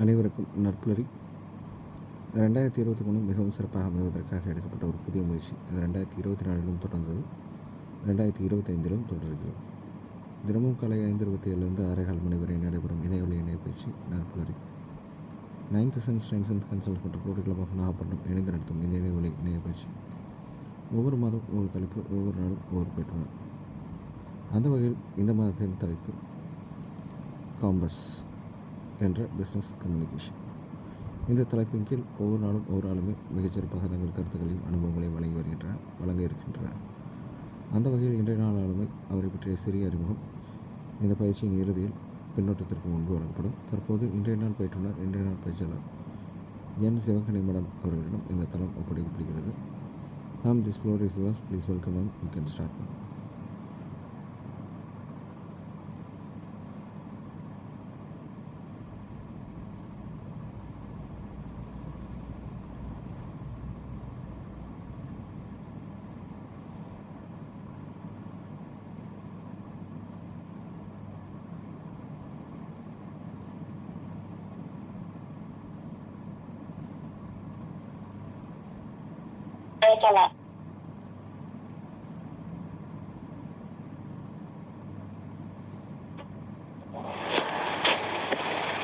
அனைவருக்கும் நற்புலரி. 2023 மிகவும் சிறப்பாக அமைவதற்காக எடுக்கப்பட்ட ஒரு புதிய முயற்சி. அது 2024 தொடர்ந்தது, 2025 தொடர்கிறது. தினமும் காலை 5:27 6:15 மணி வரை நடைபெறும் இணையவழி இணையப்பயிற்சி நற்புலரி. 9th Sense கன்சல்ட் மற்றும் ரோடு கிளப் ஆஃப் நாகப்பட்டினம் இணைந்து நடத்தும் இந்த இணையவழி இணையப்பயிற்சி. ஒவ்வொரு மாதம் ஒவ்வொரு தலைப்பு, ஒவ்வொரு நாளும் ஒவ்வொரு பெற்றுனர். அந்த வகையில் இந்த மாதத்தின் தலைப்பு காம்பஸ் என்ற பிஸ்னஸ் கம்யூனிகேஷன். இந்த தலைப்பின் கீழ் ஒவ்வொரு நாளும் ஒவ்வொரு ஆளுமே மிகச்சிறப்பாக தங்கள் கருத்துக்களையும் அனுபவங்களையும் வழங்க இருக்கின்றனர். அந்த வகையில் இன்றைய நாள் ஆளுமை அவரை பற்றிய சிறிய அறிமுகம் இந்த பயிற்சியின் இறுதியில் பின்னோட்டத்திற்கு முன்பு வழங்கப்படும். தற்போது இன்றைய நாள் பயிற்றுனர், இன்றைய நாள் பயிற்சியாளர் என் சிவகணி மேடம் அவர்களிடம் இந்த தளம் ஒப்படைக்கப்படுகிறது. This floor is yours. Please welcome ma'am. You can start ma'am.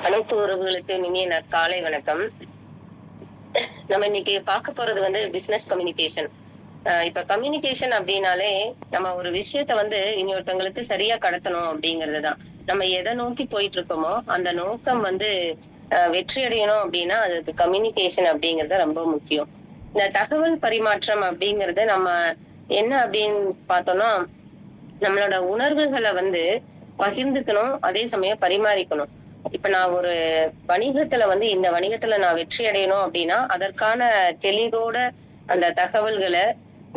அனைத்து உறவுகளுக்கு இனிய காலை வணக்கம். நம்ம இன்னைக்கு பார்க்க போறது பிசினஸ் கம்யூனிகேஷன். இப்ப கம்யூனிகேஷன் அப்படின்னாலே நம்ம ஒரு விஷயத்த இன்னொருத்தவங்களுக்கு சரியா கடத்தணும் அப்படிங்கறதுதான். நம்ம எதை நோக்கி போயிட்டு இருக்கோமோ அந்த நோக்கம் வெற்றி அடையணும் அப்படின்னா அதுக்கு கம்யூனிகேஷன் அப்படிங்கறது ரொம்ப முக்கியம். இந்த தகவல் பரிமாற்றம் அப்படிங்கறது நம்ம என்ன அப்படின்னு பார்த்தோம்னா, நம்மளோட உணர்வுகளை பகிர்ந்துக்கணும், அதே சமயம் பரிமாறிக்கணும். இப்ப நான் ஒரு வணிகத்துல இந்த வணிகத்துல நான் வெற்றி அடையணும் அப்படின்னா அதற்கான தெளிவோட அந்த தகவல்களை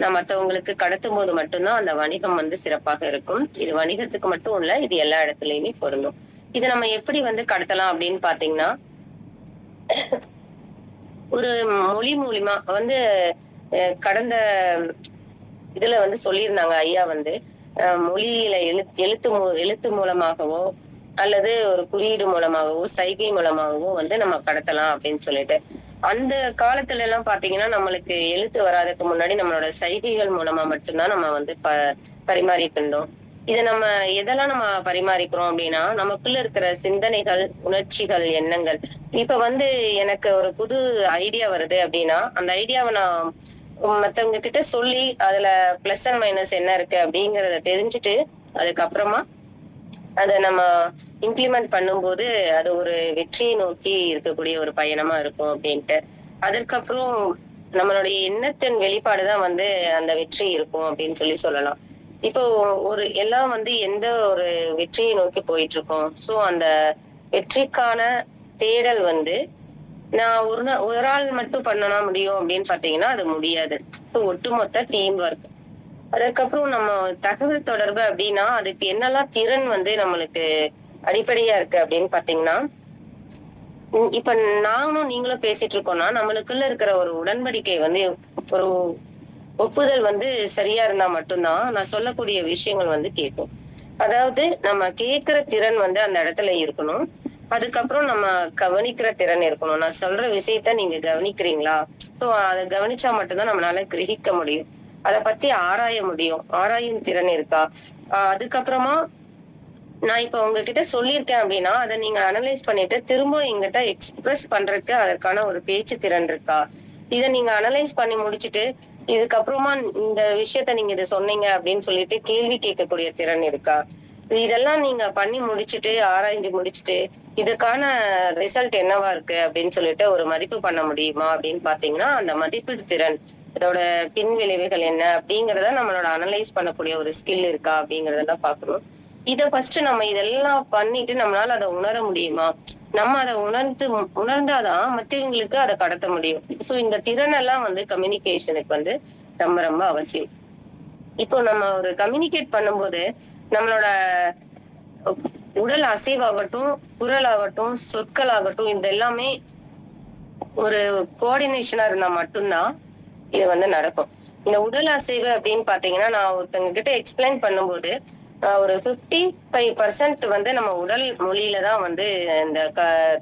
நான் மத்தவங்களுக்கு கடத்தும் போது மட்டும்தான் அந்த வணிகம் சிறப்பாக இருக்கும். இது வணிகத்துக்கு மட்டும் இல்ல, இது எல்லா இடத்துலயுமே பொருந்தும். இதை நம்ம எப்படி கடத்தலாம் அப்படின்னு பாத்தீங்கன்னா, ஒரு மொழி மூலியமா கடந்த இதுல சொல்லியிருந்தாங்க ஐயா மொழியில எழுத்து மூலமாகவோ அல்லது ஒரு குறியீடு மூலமாகவோ சைகை மூலமாகவோ நம்ம கடத்தலாம் அப்படின்னு சொல்லிட்டு. அந்த காலத்துல எல்லாம் பாத்தீங்கன்னா நம்மளுக்கு எழுத்து வராதுக்கு முன்னாடி நம்மளோட சைகைகள் மூலமா மட்டும்தான் நம்ம பரிமாறிட்டு இருந்தோம். இதை நம்ம எதெல்லாம் நம்ம பரிமாறிக்கிறோம் அப்படின்னா, நமக்குள்ள இருக்கிற சிந்தனைகள், உணர்ச்சிகள், எண்ணங்கள். இப்ப எனக்கு ஒரு புது ஐடியா வருது அப்படின்னா அந்த ஐடியாவை நான் மத்தவங்க கிட்ட சொல்லி அதுல பிளஸ் அண்ட் மைனஸ் என்ன இருக்கு அப்படிங்கறத தெரிஞ்சுட்டு அதுக்கப்புறமா அதை நம்ம இம்ப்ளிமெண்ட் பண்ணும்போது அது ஒரு வெற்றியை நோக்கி இருக்கக்கூடிய ஒரு பயணமா இருக்கும் அப்படின்ட்டு. அதுக்கப்புறம் நம்மளுடைய எண்ணத்தின் வெளிப்பாடுதான் அந்த வெற்றி இருக்கும் அப்படின்னு சொல்லலாம். இப்போ ஒரு எல்லாம் எந்த ஒரு வெற்றியை நோக்கி போயிட்டு இருக்கோம். சோ அந்த வெற்றிக்கான தேடல் நான் ஒரு ஆள் மட்டும் பண்ணனா முடியும் அப்படின்னு பாத்தீங்கன்னா அது முடியாது. சோ ஒட்டுமொத்த டீம் ஒர்க். அதுக்கப்புறம் நம்ம தகவல் தொடர்பு அப்படின்னா அதுக்கு என்னெல்லாம் திறன் நம்மளுக்கு அடிப்படையா இருக்கு அப்படின்னு பாத்தீங்கன்னா, இப்ப நானும் நீங்களும் பேசிட்டு இருக்கோம்னா நம்மளுக்குள்ள இருக்கிற ஒரு உடன்படிக்கை ஒரு ஒப்புதல் சரியா இருந்தா மட்டும்தான் நான் சொல்லக்கூடிய விஷயங்கள் கேட்கும். அதாவது நம்ம கேட்கிற திறன் அந்த இடத்துல இருக்கணும். அதுக்கப்புறம் நம்ம கவனிக்கிற திறன் இருக்கணும். நான் சொல்ற விஷயத்த நீங்க கவனிக்கிறீங்களா? சோ அதை கவனிச்சா மட்டும்தான் நம்மளால கிரகிக்க முடியும். அத பத்தி ஆராய முடியும். ஆராயும் திறன் இருக்கா? அதுக்கப்புறமா நான் இப்ப உங்ககிட்ட சொல்லியிருக்கேன் அப்படின்னா அதை நீங்க அனலைஸ் பண்ணிட்டு திரும்ப எங்கிட்ட எக்ஸ்பிரஸ் பண்றதுக்கு அதற்கான ஒரு பேச்சு திறன் இருக்கா? இதை நீங்க அனலைஸ் பண்ணி முடிச்சுட்டு இதுக்கப்புறமா இந்த விஷயத்த நீங்க இதை சொன்னீங்க அப்படின்னு சொல்லிட்டு கேள்வி கேட்கக்கூடிய திறன் இருக்கா? இதெல்லாம் நீங்க பண்ணி முடிச்சுட்டு ஆராய்ஞ்சு முடிச்சுட்டு இதுக்கான ரிசல்ட் என்னவா இருக்கு அப்படின்னு சொல்லிட்டு ஒரு மதிப்பு பண்ண முடியுமா அப்படின்னு பாத்தீங்கன்னா அந்த மதிப்பீடு திறன், இதோட பின் விளைவுகள் என்ன அப்படிங்கறத நம்மளோட அனலைஸ் பண்ணக்கூடிய ஒரு ஸ்கில் இருக்கா அப்படிங்கறதெல்லாம் பாக்கணும். இத ஃபர்ஸ்ட் நம்ம இதெல்லாம் பண்ணிட்டு நம்மளால அதை உணர முடியுமா? நம்ம அதை உணர்ந்தாதான் மத்தவங்களுக்கு அதை கடத்த முடியும். சோ இந்த திறன் எல்லாம் கம்யூனிகேஷனுக்கு ரொம்ப ரொம்ப அவசியம். இப்போ நம்ம ஒரு கம்யூனிகேட் பண்ணும்போது நம்மளோட உடல் அசைவாகட்டும், குரல் ஆகட்டும், சொற்கள் ஆகட்டும், இது எல்லாமே ஒரு கோஆர்டினேஷனா இருந்தா மட்டும்தான் இது நடக்கும். இந்த உடல் அசைவு அப்படின்னு பாத்தீங்கன்னா நான் ஒருத்தவங்க கிட்ட எக்ஸ்பிளைன் பண்ணும்போது ஒரு 55% வந்து நம்ம உடல் மொழியில தான் வந்து இந்த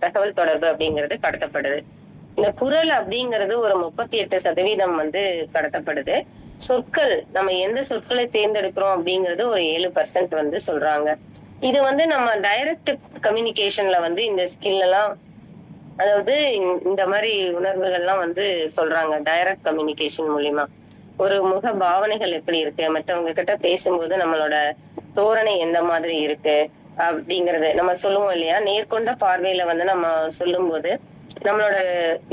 தகவல் தொடர்பு அப்படிங்கிறது கடத்தப்படுது. இந்த குரல் அப்படிங்கிறது ஒரு 38% வந்து கடத்தப்படுது. சொற்கள் நம்ம எந்த சொற்களை தேர்ந்தெடுக்கிறோம் அப்படிங்கிறது ஒரு 7% வந்து சொல்றாங்க. இது வந்து நம்ம டைரக்ட் கம்யூனிகேஷன்ல வந்து இந்த ஸ்கில் எல்லாம், அதாவது இந்த மாதிரி உணர்வுகள்லாம் வந்து சொல்றாங்க டைரக்ட் கம்யூனிகேஷன் மூலியமா. ஒரு முக பாவனைகள் எப்படி இருக்கு, மத்தவங்க கிட்ட பேசும்போது நம்மளோட தோரணை எந்த மாதிரி இருக்கு அப்படிங்கறது நம்ம சொல்லுவோம் இல்லையா? நேர்கொண்ட பார்வையில வந்து நம்ம சொல்லும்போது நம்மளோட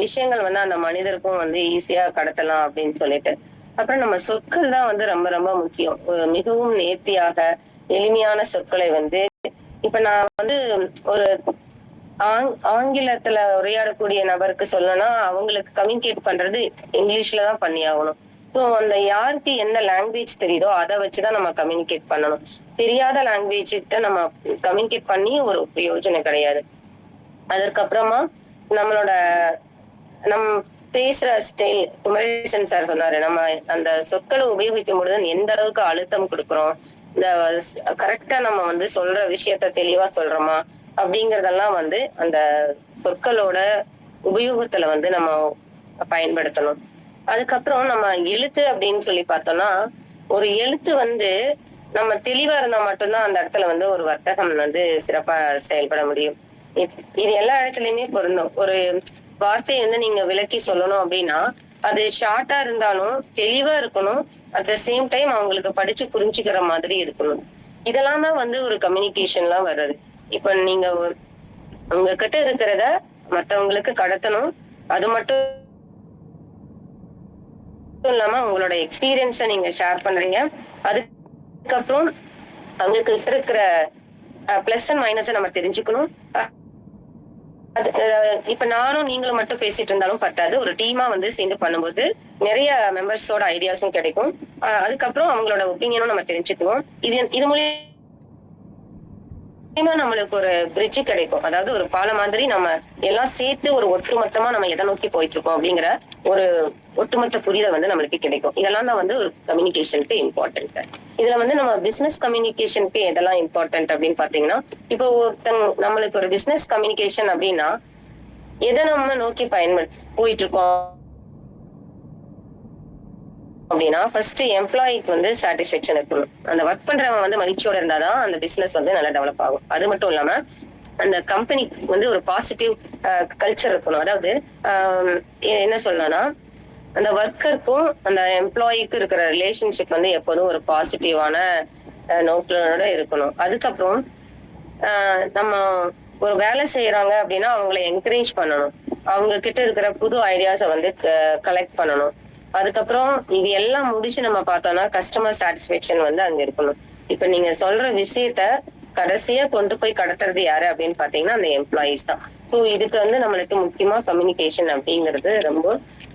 விஷயங்கள் வந்து அந்த மனிதருக்கும் வந்து ஈஸியா கடத்தலாம் அப்படின்னு சொல்லிட்டு. அப்புறம் நம்ம சொற்கள் தான் வந்து ரொம்ப ரொம்ப முக்கியம். மிகவும் நேர்த்தியாக எளிமையான சொற்களை வந்து, இப்ப நான் வந்து ஒரு ஆங்கிலத்துல உரையாடக்கூடிய நபருக்கு சொல்லணும்னா அவங்களுக்கு கம்யூனிகேட் பண்றது இங்கிலீஷ்ல தான் பண்ணி ஆகணும். ஸோ அந்த யாருக்கு எந்த லாங்குவேஜ் தெரியுதோ அதை வச்சுதான் நம்ம கம்யூனிகேட் பண்ணணும். தெரியாத லாங்குவேஜ் கிட்ட நம்ம கம்யூனிகேட் பண்ணி ஒரு பிரயோஜனம் கிடையாது. அதற்கப்புறமா நம்மளோட நம் பேசுற ஸ்டைல், குமரேசன் சார் சொன்னாரு, நம்ம அந்த சொற்களை உபயோகிக்கும் பொழுது எந்த அளவுக்கு அழுத்தம் கொடுக்குறோம், இந்த கரெக்டா நம்ம வந்து சொல்ற விஷயத்த தெளிவா சொல்றோமா அப்படிங்கறதெல்லாம் வந்து அந்த சொற்களோட உபயோகத்துல வந்து நம்ம பயன்படுத்தணும். அதுக்கப்புறம் நம்ம எழுத்து அப்படின்னு சொல்லி பார்த்தோம்னா, ஒரு எழுத்து வந்து நம்ம தெளிவா இருந்தா மட்டும்தான் அந்த இடத்துல வந்து ஒரு வர்த்தகம் வந்து சிறப்பா செயல்பட முடியும். இது எல்லா இடத்துலயுமே பொருந்தும். ஒரு வார்த்தையை வந்து நீங்க விளக்கி சொல்லணும் அப்படின்னா, அது ஷார்ட்டா இருந்தாலும் தெளிவா இருக்கணும். அட் த சேம் டைம் அவங்களுக்கு படிச்சு புரிஞ்சுக்கிற மாதிரி இருக்கணும். இதெல்லாம் தான் வந்து ஒரு கம்யூனிகேஷன்லாம் வர்றது. இப்ப நீங்க உங்ககிட்ட இருக்கிறத மத்தவங்களுக்கு கடத்தணும். அது மட்டும் இல்லாம உங்களோட எக்ஸ்பீரியன்ஸ நீங்க ஷேர் பண்றீங்க. அதுக்கப்புறம் அவங்க கிட்ட இருக்கிற பிளஸ் அண்ட் மைனஸை நம்ம தெரிஞ்சுக்கணும். இப்ப நானும் நீங்களும் மட்டும் பேசிட்டு இருந்தாலும் பத்தாது. ஒரு டீமா வந்து சேர்ந்து பண்ணும்போது நிறைய மெம்பர்ஸோட ஐடியாஸும் கிடைக்கும். அதுக்கப்புறம் அவங்களோட ஒப்பீனியனும் நம்ம தெரிஞ்சுக்குவோம். இது மூலியமா நம்மளுக்கு ஒரு பிரிட்ஜ் கிடைக்கும். அதாவது ஒரு பாலம் மாதிரி நம்ம எல்லாம் சேர்த்து ஒரு ஒட்டுமொத்தமா நம்ம எதை நோக்கி போயிட்டு இருக்கோம் அப்படிங்கிற ஒரு ஒட்டுமொத்த புரிதல் வந்து நம்மளுக்கு கிடைக்கும். இதெல்லாம் தான் வந்து ஒரு கம்யூனிகேஷனுக்கு இம்பார்ட்டன்ட். இதுல வந்து நம்ம பிசினஸ் கம்யூனிகேஷனுக்கு எதெல்லாம் இம்பார்ட்டன்ட் அப்படின்னு பாத்தீங்கன்னா, இப்போ நம்மளுக்கு ஒரு பிசினஸ் கம்யூனிகேஷன் அப்படின்னா எதை நம்ம நோக்கி போயிட்டு இருக்கோம் அப்படின்னா, ஃபர்ஸ்ட் எம்ப்ளாயிக்கு வந்து சாட்டிஸ்பேக்ஷன் இருக்கணும். அந்த ஒர்க் பண்றவங்க வந்து மகிழ்ச்சியோட இருந்தாதான் அந்த பிசினஸ் வந்து நல்லா டெவலப் ஆகும். அது மட்டும் இல்லாம அந்த கம்பெனிக்கு வந்து ஒரு பாசிட்டிவ் கல்ச்சர் இருக்கணும். அதாவது என்ன சொல்லலாம்னா, அந்த ஒர்க்கருக்கும் அந்த எம்ப்ளாயிக்கும் இருக்கிற ரிலேஷன்ஷிப் வந்து எப்போதும் ஒரு பாசிட்டிவான நோக்கோட இருக்கணும். அதுக்கப்புறம் நம்ம ஒரு வேலை செய்யறாங்க அப்படின்னா அவங்களை என்கரேஜ் பண்ணணும். அவங்க கிட்ட இருக்கிற புது ஐடியாஸை வந்து கலெக்ட் பண்ணணும். அதுக்கப்புறம் இது எல்லாம் முடிச்சு நம்ம பார்த்தோம்னா கஸ்டமர் சாட்டிஸ்பேக்ஷன் வந்து அங்க இருக்கணும். இப்ப நீங்க சொல்ற விஷயத்த கடைசியா கொண்டு போய் கடத்துறது யாரு அப்படின்னு பாத்தீங்கன்னா அந்த எம்ப்ளாயிஸ் தான். ஸோ இதுக்கு வந்து நம்மளுக்கு முக்கியமா கம்யூனிகேஷன் அப்படிங்கிறது ரொம்ப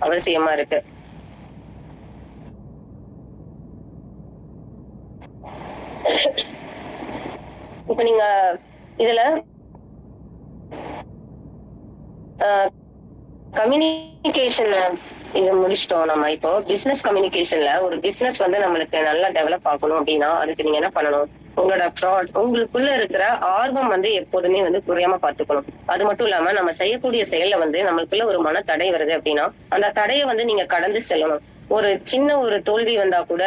அவசியமா இருக்கு. இப்ப நீங்க இதுல கம்யூனிகேஷன் இது முடிச்சிட்டோம். நம்ம இப்போ பிசினஸ் கம்யூனிகேஷன்ல ஒரு பிசினஸ் வந்து நம்மளுக்கு நல்லா டெவலப் ஆகணும் அப்படின்னா அதுக்கு நீங்க என்ன பண்ணணும்? உங்களோட உங்களுக்குள்ள இருக்கிற ஆர்வம் வந்து எப்போதுமே வந்து குறையாம பாத்துக்கணும். அது மட்டும் இல்லாம நம்ம செய்யக்கூடிய செயல்ல வந்து நம்மளுக்குள்ள ஒரு மன தடை வருது அப்படின்னா அந்த தடையை வந்து நீங்க கடந்து செல்லணும். ஒரு சின்ன ஒரு தோல்வி வந்தா கூட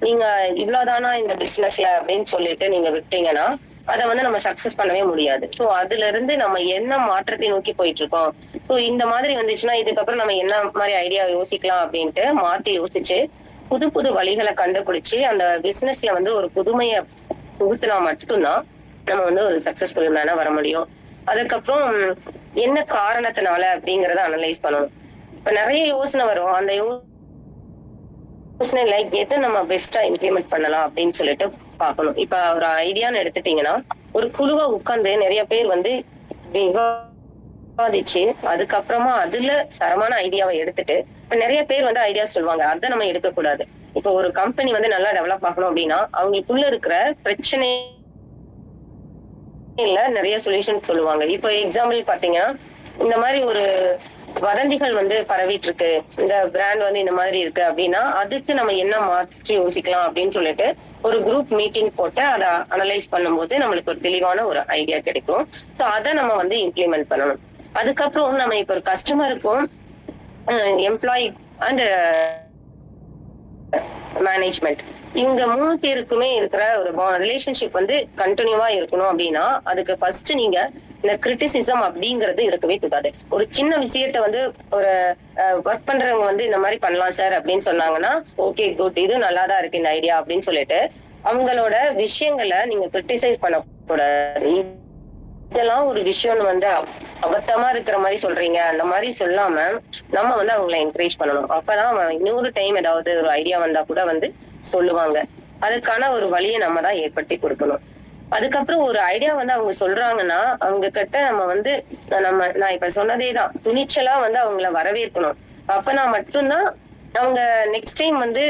நீங்க இவ்வளவுதானா இந்த பிசினஸ்ல அப்படின்னு சொல்லிட்டு நீங்க விட்டீங்கன்னா அதை வந்து நம்ம சக்சஸ் பண்ணவே முடியாது. சோ அதுல இருந்து நம்ம என்ன மாற்றத்தை நோக்கி போயிட்டு இருக்கோம், சோ இந்த மாதிரி வந்துச்சுன்னா இதுக்கப்புறம் நம்ம என்ன மாதிரி ஐடியா யோசிக்கலாம் அப்படின்ட்டு மாத்தி யோசிச்சு புது புது வழிகளை கண்டுபிடிச்சு அந்த பிசினஸ்ல வந்து ஒரு புதுமையை புகுத்தினா மட்டும்தான் நம்ம வந்து ஒரு சக்சஸ்ஃபுல் மேனா வர முடியும். அதுக்கப்புறம் என்ன காரணத்தினால அப்படிங்கறத அனலைஸ் பண்ணணும். இப்ப நிறைய யோசனை வரும். அந்த யோசனைல எதை நம்ம பெஸ்டா இம்ப்ளிமெண்ட் பண்ணலாம் அப்படின்னு சொல்லிட்டு பார்க்கணும். இப்ப ஒரு ஐடியான்னு எடுத்துட்டீங்கன்னா ஒரு குழுவா உட்கார்ந்து நிறைய பேர் வந்து விவாதிச்சு அதுக்கப்புறமா அதுல சரமான ஐடியாவை எடுத்துட்டு இப்ப நிறைய பேர் வந்து ஐடியா சொல்லுவாங்க, அதை நம்ம எடுக்க கூடாது. இப்ப ஒரு கம்பெனி வந்து நல்லா டெவலப் ஆகணும் அப்படின்னா அவங்களுக்குள்ள இருக்கிற பிரச்சனை இல்ல நிறைய சொல்யூஷன் சொல்லுவாங்க. இப்போ எக்ஸாம்பிள் பாத்தீங்கன்னா இந்த மாதிரி ஒரு வதந்திகள் வந்து பரவிட்டு இருக்கு, இந்த பிராண்ட் வந்து இந்த மாதிரி இருக்கு அப்படின்னா அதுக்கு நம்ம என்ன மாற்றி யோசிக்கலாம் அப்படின்னு சொல்லிட்டு ஒரு குரூப் மீட்டிங் போட்டு அதை அனலைஸ் பண்ணும்போது நம்மளுக்கு ஒரு தெளிவான ஒரு ஐடியா கிடைக்கும். ஸோ அதை நம்ம வந்து இம்ப்ளிமெண்ட் பண்ணணும். அதுக்கப்புறம் நம்ம இப்ப ஒரு கஸ்டமருக்கும் எம்ப்ளாயி அண்ட் மேனேஜ்மெண்ட் இவங்க 3 பேருக்குமே இருக்கிற ஒரு ரிலேஷன்ஷிப் வந்து கண்டினியூவா இருக்கணும் அப்படின்னா அதுக்கு ஃபர்ஸ்ட் நீங்க இந்த கிரிட்டிசிசம் அப்படிங்கிறது இருக்கவே கூடாது. ஒரு சின்ன விஷயத்த வந்து ஒரு ஒர்க் பண்றவங்க வந்து இந்த மாதிரி பண்ணலாம் சார் அப்படின்னு சொன்னாங்கன்னா ஓகே குட், இது நல்லாதான் இருக்கு இந்த ஐடியா அப்படின்னு சொல்லிட்டு அவங்களோட விஷயங்களை நீங்க கிரிட்டிசைஸ் பண்ணக்கூடாது. இதெல்லாம் ஒரு விஷயம்னு வந்து அபத்தமா இருக்கிற மாதிரி சொல்றீங்க அந்த மாதிரி சொல்லாம நம்ம வந்து அவங்களை என்கரேஜ் பண்ணணும். அப்பதான் இன்னொரு டைம் ஏதாவது ஒரு ஐடியா வந்தா கூட வந்து சொல்லுவாங்க. அதுக்கான ஒரு வழியை நம்ம தான் ஏற்படுத்தி கொடுக்கணும். அதுக்கப்புறம் ஒரு ஐடியா வந்து அவங்க சொல்றாங்கன்னா அவங்க கிட்ட நம்ம வந்து நான் இப்ப சொன்னதேதான் துணிச்சலா வந்து அவங்கள வரவேற்கணும். அப்பனா மட்டும்தான் அவங்க நெக்ஸ்ட் டைம் வந்து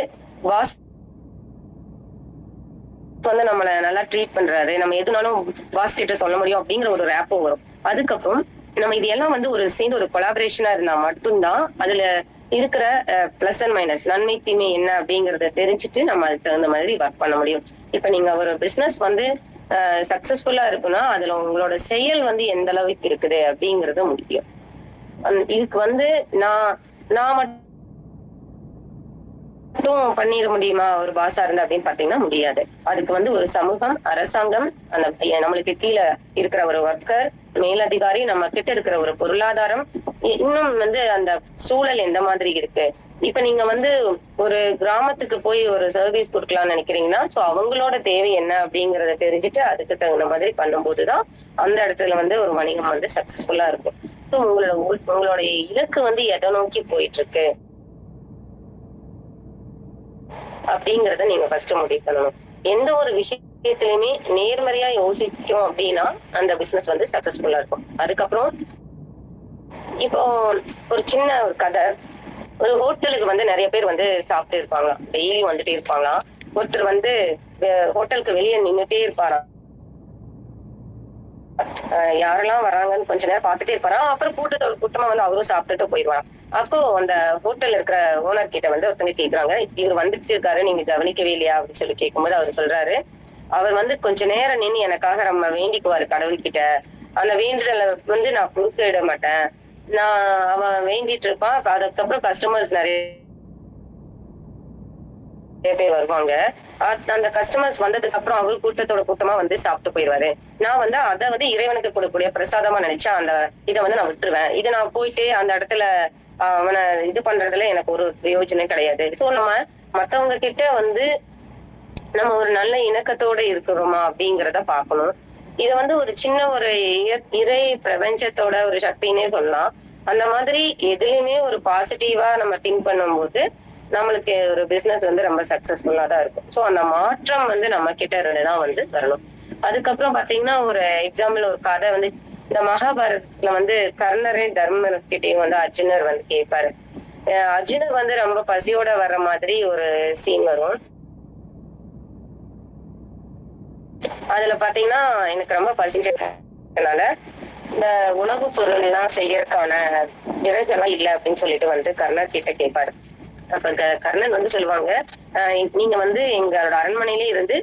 வாஸ் வந்து நம்மள நல்லா ட்ரீட் பண்றாரு, நம்ம எதுனாலும் பாஸ் கிட்ட சொல்ல முடியும் அப்படிங்கிற ஒரு ரேப்பும் வரும். அதுக்கப்புறம் நம்ம இது எல்லாம் வந்து ஒரு சேர்ந்து ஒரு கொலாபரேஷனா இருந்தா மட்டும்தான் அதுல இருக்கிற பிளஸ் அண்ட் மைனஸ் நன்மை தீமை என்ன அப்படிங்கறத தெரிஞ்சுட்டு நம்ம அதுக்கு தகுந்த மாதிரி ஒர்க் பண்ண முடியும். இப்ப நீங்க ஒரு பிசினஸ் வந்து சக்சஸ்ஃபுல்லா இருக்குன்னா அதுல உங்களோட செயல் வந்து எந்த அளவுக்கு இருக்குது அப்படிங்கறது முக்கியம். இதுக்கு வந்து நான் நான் மட்டும் பண்ணிட முடியுமா ஒரு பாஸா இருந்தா அப்படின்னு பாத்தீங்கன்னா முடியாது. அதுக்கு வந்து ஒரு சமூகம், அரசாங்கம், அந்த நம்மளுக்கு கீழே இருக்கிற ஒரு ஒர்க்கர், மேலதிகாரி, நம்ம கிட்ட இருக்கிற ஒரு பொருளாதாரம், இன்னும் வந்து அந்த சூழல் எந்த மாதிரி இருக்கு. இப்ப நீங்க வந்து ஒரு கிராமத்துக்கு போய் ஒரு சர்வீஸ் கொடுக்கலாம்னு நினைக்கிறீங்கன்னா சோ அவங்களோட தேவை என்ன அப்படிங்கறத தெரிஞ்சுட்டு அதுக்கு தகுந்த மாதிரி பண்ணும்போதுதான் அந்த இடத்துல வந்து ஒரு வணிகம் வந்து சக்சஸ்ஃபுல்லா இருக்கும். ஸோ உங்களுடைய இலக்கு வந்து எதை நோக்கி போயிட்டு இருக்கு அப்படிங்கறத நீங்க ஃபர்ஸ்ட் முடிவு பண்ணணும். எந்த ஒரு விஷயத்திலுமே நேர்மறையா யோசிக்கிறோம் அப்படின்னா அந்த பிசினஸ் வந்து சக்சஸ்ஃபுல்லா இருக்கும். அதுக்கப்புறம் இப்போ ஒரு சின்ன ஒரு கதை, ஒரு ஹோட்டலுக்கு வந்து நிறைய பேர் வந்து சாப்பிட்டு இருப்பாங்களாம், டெய்லி வந்துட்டே இருப்பாங்களாம். ஒருத்தர் வந்து ஹோட்டலுக்கு வெளியே நின்னுட்டே இருப்பாராம். யாரெல்லாம் வராங்கன்னு கொஞ்ச நேரம் பார்த்துட்டே இருப்பாராம். அப்புறம் கூட்டமா வந்து அவரும் சாப்பிட்டுட்டு போயிடுவாராம். அப்போ அந்த ஹோட்டல்ல இருக்கிற ஓனர் கிட்ட வந்து ஒருத்தங்க கேக்குறாங்க, இவர் வந்துட்டு இருக்காரு, நீங்க கவனிக்கவே இல்லையா அப்படின்னு சொல்லி கேட்கும்போது அவர் சொல்றாரு, அவர் வந்து கொஞ்ச நேரம் நின்று எனக்காக நம்ம வேண்டிக்குவாரு கடவுள்கிட்ட. அந்த வேண்டுதலை வந்து நான் குறுக்கிட மாட்டேன். அவன் வேண்டிட்டு இருப்பான். அதுக்கப்புறம் கஸ்டமர்ஸ் நிறைய பேர் வருவாங்க. அந்த கஸ்டமர்ஸ் வந்ததுக்கு அப்புறம் அவர் கூட்டத்தோட கூட்டமா வந்து சாப்பிட்டு போயிடுவாரு. நான் வந்து அதை வந்து இறைவனுக்கு கொடுக்கக்கூடிய பிரசாதமா நினைச்சா அந்த இதை வந்து நான் விட்டுருவேன். இதை நான் போயிட்டு அந்த இடத்துல அவனை இது பண்றதுல எனக்கு ஒரு பிரயோஜனம் கிடையாது. சோ நம்ம மத்தவங்க கிட்ட வந்து நம்ம ஒரு நல்ல இணக்கத்தோட இருக்கிறோமா அப்படிங்கிறத பாக்கணும். இத வந்து ஒரு சின்ன ஒரு இறை பிரபஞ்சத்தோட ஒரு சக்தினே சொல்லலாம். அந்த மாதிரி எதுலயுமே ஒரு பாசிட்டிவா நம்ம திங்க் பண்ணும்போது நம்மளுக்கு ஒரு பிசினஸ் வந்து ரொம்ப சக்சஸ்ஃபுல்லா தான் இருக்கும். சோ அந்த மாற்றம் வந்து நம்ம கிட்ட இருந்துதான் வந்து வரணும். அதுக்கப்புறம் பாத்தீங்கன்னா ஒரு எக்ஸாம்பிள் ஒரு கதை வந்து இந்த மகாபாரதத்துல வந்து கர்ணரே தர்மர் கிட்டையும் வந்து அர்ஜுனர் வந்து கேட்பாரு. அர்ஜுனர் வந்து ரொம்ப பசியோட வர்ற மாதிரி ஒரு சீன் வரும். அதுல பாத்தீங்கன்னா எனக்கு ரொம்ப பசிச்சதுனால இந்த உணவு பொருள் எல்லாம் செய்யறதுக்கான விறகெல்லாம் இல்ல அப்படின்னு சொல்லிட்டு வந்து கர்ணர் கிட்ட கேட்பாரு. அப்ப கர்ணன் வந்து சொல்லுவாங்க, நீங்க வந்து எங்களோட அரண்மனையிலே இருந்து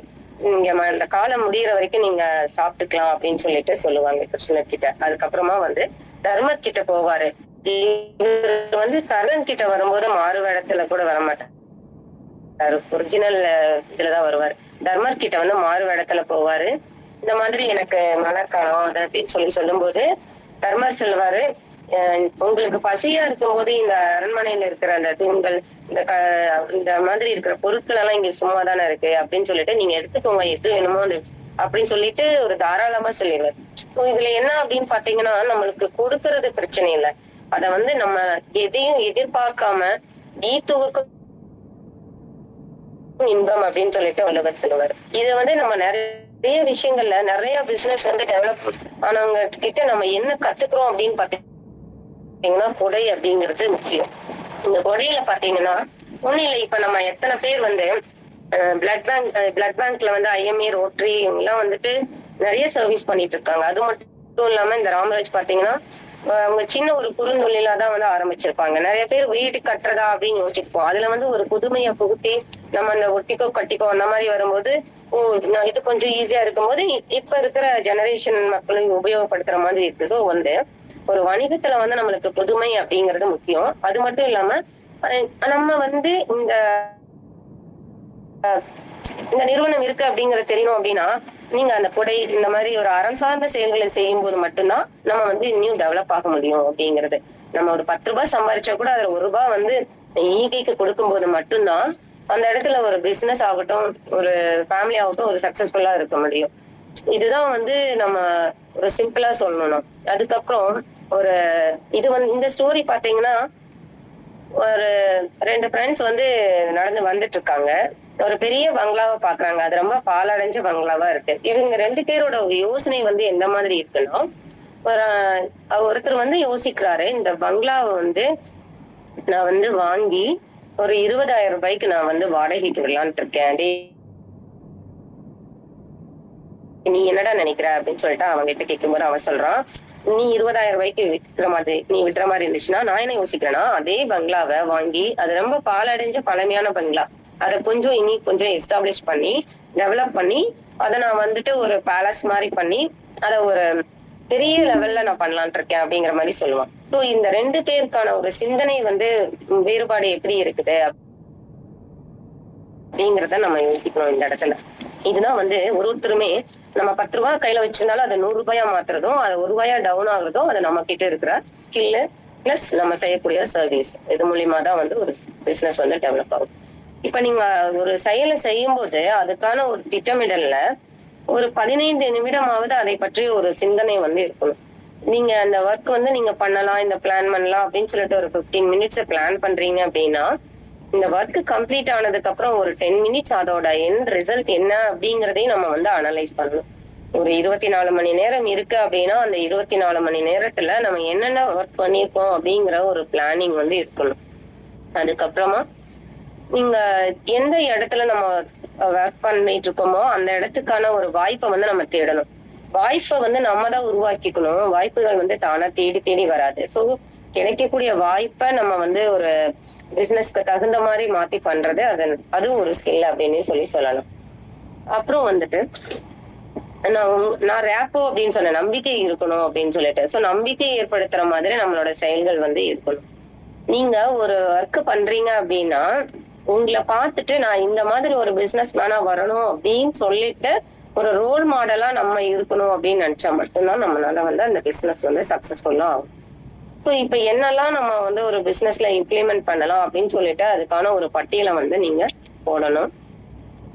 இங்க இந்த காலம் முடியற வரைக்கும் நீங்க சாப்பிட்டுக்கலாம் அப்படின்னு சொல்லிட்டு சொல்லுவாங்க கிருஷ்ணர் கிட்ட. அதுக்கப்புறமா வந்து தர்மர் கிட்ட போவாரு. இவர் வந்து கர்ணன் கிட்ட வரும்போது மாறு வேடத்துல கூட வரமாட்டார், ஒரிஜினல் இதுலதான் வருவாரு. தர்மர் கிட்ட வந்து மாறு வேடத்துல போவாரு. இந்த மாதிரி எனக்கு மனக்காலம் அப்படின்னு சொல்லும் போது தர்மர் சொல்லுவாரு, உங்களுக்கு பசியா இருக்கும் போது இந்த அரண்மனையில இருக்கிற அந்த தூண்கள் இந்த மாதிரி இருக்கிற பொருட்கள் எல்லாம் இங்க சும்மா தானே இருக்கு அப்படின்னு சொல்லிட்டு நீங்க எடுத்துக்கோங்க, எது வேணுமோ அப்படின்னு சொல்லிட்டு ஒரு தாராளமா சொல்லிடுவாரு. இதுல என்ன அப்படின்னு பாத்தீங்கன்னா நம்மளுக்கு கொடுக்கறது பிரச்சனை இல்லை, அத வந்து நம்ம எதையும் எதிர்பார்க்காம ஈத்துவுக்கும் இன்பம் அப்படின்னு சொல்லிட்டு வள்ளுவர் சொல்லுவார். இது வந்து நம்ம நிறைய விஷயங்கள்ல நிறைய பிசினஸ் வந்து டெவலப் ஆனவங்க கிட்ட நம்ம என்ன கத்துக்கிறோம் அப்படின்னு பாத்தீங்கன்னா கொடை அப்படிங்கிறது முக்கியம். இந்த கொடையில பாத்தீங்கன்னா ஒண்ணு இல்லை, இப்ப நம்ம எத்தனை பேர் வந்து பிளட் பேங்க்ல வந்து IMA ரோட்டரி எல்லாம் வந்துட்டு நிறைய சர்வீஸ் பண்ணிட்டு இருக்காங்க. அது மட்டும் இல்லாம இந்த ராமராஜ் பாத்தீங்கன்னா அவங்க சின்ன ஒரு குறுந்தொழிலா தான் வந்து ஆரம்பிச்சிருப்பாங்க. நிறைய பேர் வீடு கட்டுறதா அப்படின்னு யோசிச்சிருப்போம். அதுல வந்து ஒரு புதுமையை புகுத்தி நம்ம அந்த ஒட்டிக்கோ கட்டிக்கோ அந்த மாதிரி வரும்போது, ஓ இது கொஞ்சம் ஈஸியா இருக்கும்போது இப்ப இருக்கிற ஜெனரேஷன் மக்களும் உபயோகப்படுத்துற மாதிரி இருக்கு. ஸோ வந்து ஒரு வணிகத்துல வந்து நம்மளுக்கு புதுமை அப்படிங்கிறது முக்கியம். அது மட்டும் இல்லாம நம்ம வந்து இந்த நிறுவனம் இருக்கு அப்படிங்கறது தெரியணும் அப்படின்னா, நீங்க அந்த கொடை இந்த மாதிரி ஒரு அறம் சார்ந்த செயல்களை செய்யும் போது மட்டும்தான் நம்ம வந்து இன்னும் டெவலப் ஆக முடியும் அப்படிங்கிறது. நம்ம ஒரு 10 ரூபாய் சம்பாரிச்சா கூட அதுல 1 ரூபாய் வந்து ஈகைக்கு கொடுக்கும்போது மட்டும்தான் அந்த இடத்துல ஒரு பிசினஸ் ஆகட்டும், ஒரு ஃபேமிலி ஆகட்டும் ஒரு சக்சஸ்ஃபுல்லா இருக்க முடியும். இதுதான் வந்து நம்ம ஒரு சிம்பிளா சொல்லணும். அதுக்கப்புறம் ஒரு இது வந்து இந்த ஸ்டோரி பாத்தீங்கன்னா, ஒரு 2 ஃப்ரெண்ட்ஸ் வந்து நடந்து வந்துட்டு இருக்காங்க. ஒரு பெரிய பங்களாவ பாக்குறாங்க. அது ரொம்ப பாழடைஞ்ச பங்களாவா இருக்கு. இவங்க 2 பேரோட ஒரு யோசனை வந்து எந்த மாதிரி இருக்குன்னா, ஒரு ஒருத்தர் வந்து யோசிக்கிறாரு, இந்த பங்களாவ வந்து நான் வந்து வாங்கி ஒரு 20,000 ரூபாய்க்கு நான் வந்து வாடகைக்கு விடலான்ட்டு இருக்கேன். நீ என்னடா நினைக்கிற அப்படின்னு சொல்லிட்டு அவன்கிட்ட கேட்கும்போது அவன் சொல்றான், நீ 20,000 ரூபாய்க்கு நீ விட்டுற மாதிரி இருந்துச்சுன்னா நான் என்ன யோசிக்கிறேன்னா, அதே பங்களாவை வாங்கி அது ரொம்ப பாழடைஞ்ச பழமையான பங்களா, அதை கொஞ்சம் இனி கொஞ்சம் எஸ்டாப்ளிஷ் பண்ணி டெவலப் பண்ணி அதை நான் வந்துட்டு ஒரு பேலஸ் மாதிரி பண்ணி அதை ஒரு பெரிய லெவல்ல நான் பண்ணலான் இருக்கேன் அப்படிங்கிற மாதிரி சொல்லுவான். ஸோ இந்த 2 பேருக்கான ஒரு சிந்தனை வந்து வேறுபாடு எப்படி இருக்குது அப்படிங்கிறத நம்ம யோசிக்கணும் இந்த இடத்துல. இதுதான் வந்து ஒருத்தருமே நம்ம 10 ரூபாய் கையில வச்சிருந்தாலும் அதை 100 ரூபாயா மாத்துறதும், அது 1 ரூபாயா டவுன் ஆகுறதும் அது நம்ம கிட்ட இருக்கிற ஸ்கில்லு பிளஸ் நம்ம செய்யக்கூடிய சர்வீஸ் இது மூலியமா தான் வந்து ஒரு பிசினஸ் வந்து டெவலப் ஆகும். இப்ப நீங்க ஒரு செயலை செய்யும் போது அதுக்கான ஒரு திட்டமிடல்ல ஒரு 15 நிமிடமாவது அதை பற்றி ஒரு சிந்தனை வந்து இருக்கணும். நீங்க அந்த ஒர்க் வந்து நீங்க பண்ணலாம், இந்த பிளான் பண்ணலாம் அப்படின்னு சொல்லிட்டு ஒரு 15 மினிட்ஸ் பிளான் பண்றீங்க அப்படின்னா, இந்த ஒர்க் கம்ப்ளீட் ஆனதுக்கு அப்புறம் ஒரு 10 மினிட்ஸ் அதோட எண்ட் ரிசல்ட் என்ன அப்படிங்கறதையும் நம்ம வந்து அனலைஸ் பண்ணணும். ஒரு 24 மணி நேரம் இருக்கு அப்படின்னா அந்த 24 மணி நேரத்துல நம்ம என்னென்ன ஒர்க் பண்ணிருக்கோம் அப்படிங்கிற ஒரு பிளானிங் வந்து இருக்கணும். அதுக்கப்புறமா நீங்க எந்த இடத்துல நம்ம ஒர்க் பண்ணிட்டு இருக்கோமோ அந்த இடத்துக்கான ஒரு வாய்ப்பை வந்து நம்ம தேடணும். வாய்ப்பை வந்து நம்ம தான் உருவாக்கிக்கணும். வாய்ப்புகள் வந்து தானா தேடி தேடி வராது. ஸோ கிடைக்கக்கூடிய வாய்ப்பை நம்ம வந்து ஒரு பிசினஸ்க்கு தகுந்த மாதிரி மாத்தி பண்றது அதுவும் ஒரு ஸ்கில் அப்படின்னு சொல்லலாம். அப்புறம் வந்துட்டு நான் ரேப்போ அப்படின்னு சொன்னேன், நம்பிக்கை இருக்கணும் அப்படின்னு சொல்லிட்டு. ஸோ நம்பிக்கை ஏற்படுத்துற மாதிரி நம்மளோட செயல்கள் வந்து இருக்கணும். நீங்க ஒரு ஒர்க் பண்றீங்க அப்படின்னா உங்களை பார்த்துட்டு நான் இந்த மாதிரி ஒரு பிசினஸ் மேனா வரணும் அப்படின்னு சொல்லிட்டு ஒரு ரோல் மாடலா நம்ம இருக்கணும் அப்படின்னு நினைச்சா மட்டும்தான் நம்மளால வந்து அந்த பிசினஸ் வந்து சக்சஸ்ஃபுல்லா ஆகும். ஸோ இப்ப என்னெல்லாம் நம்ம வந்து ஒரு பிசினஸ்ல இம்ப்ளிமெண்ட் பண்ணலாம் அப்படின்னு சொல்லிட்டு அதுக்கான ஒரு பட்டியலை வந்து நீங்க போடணும்.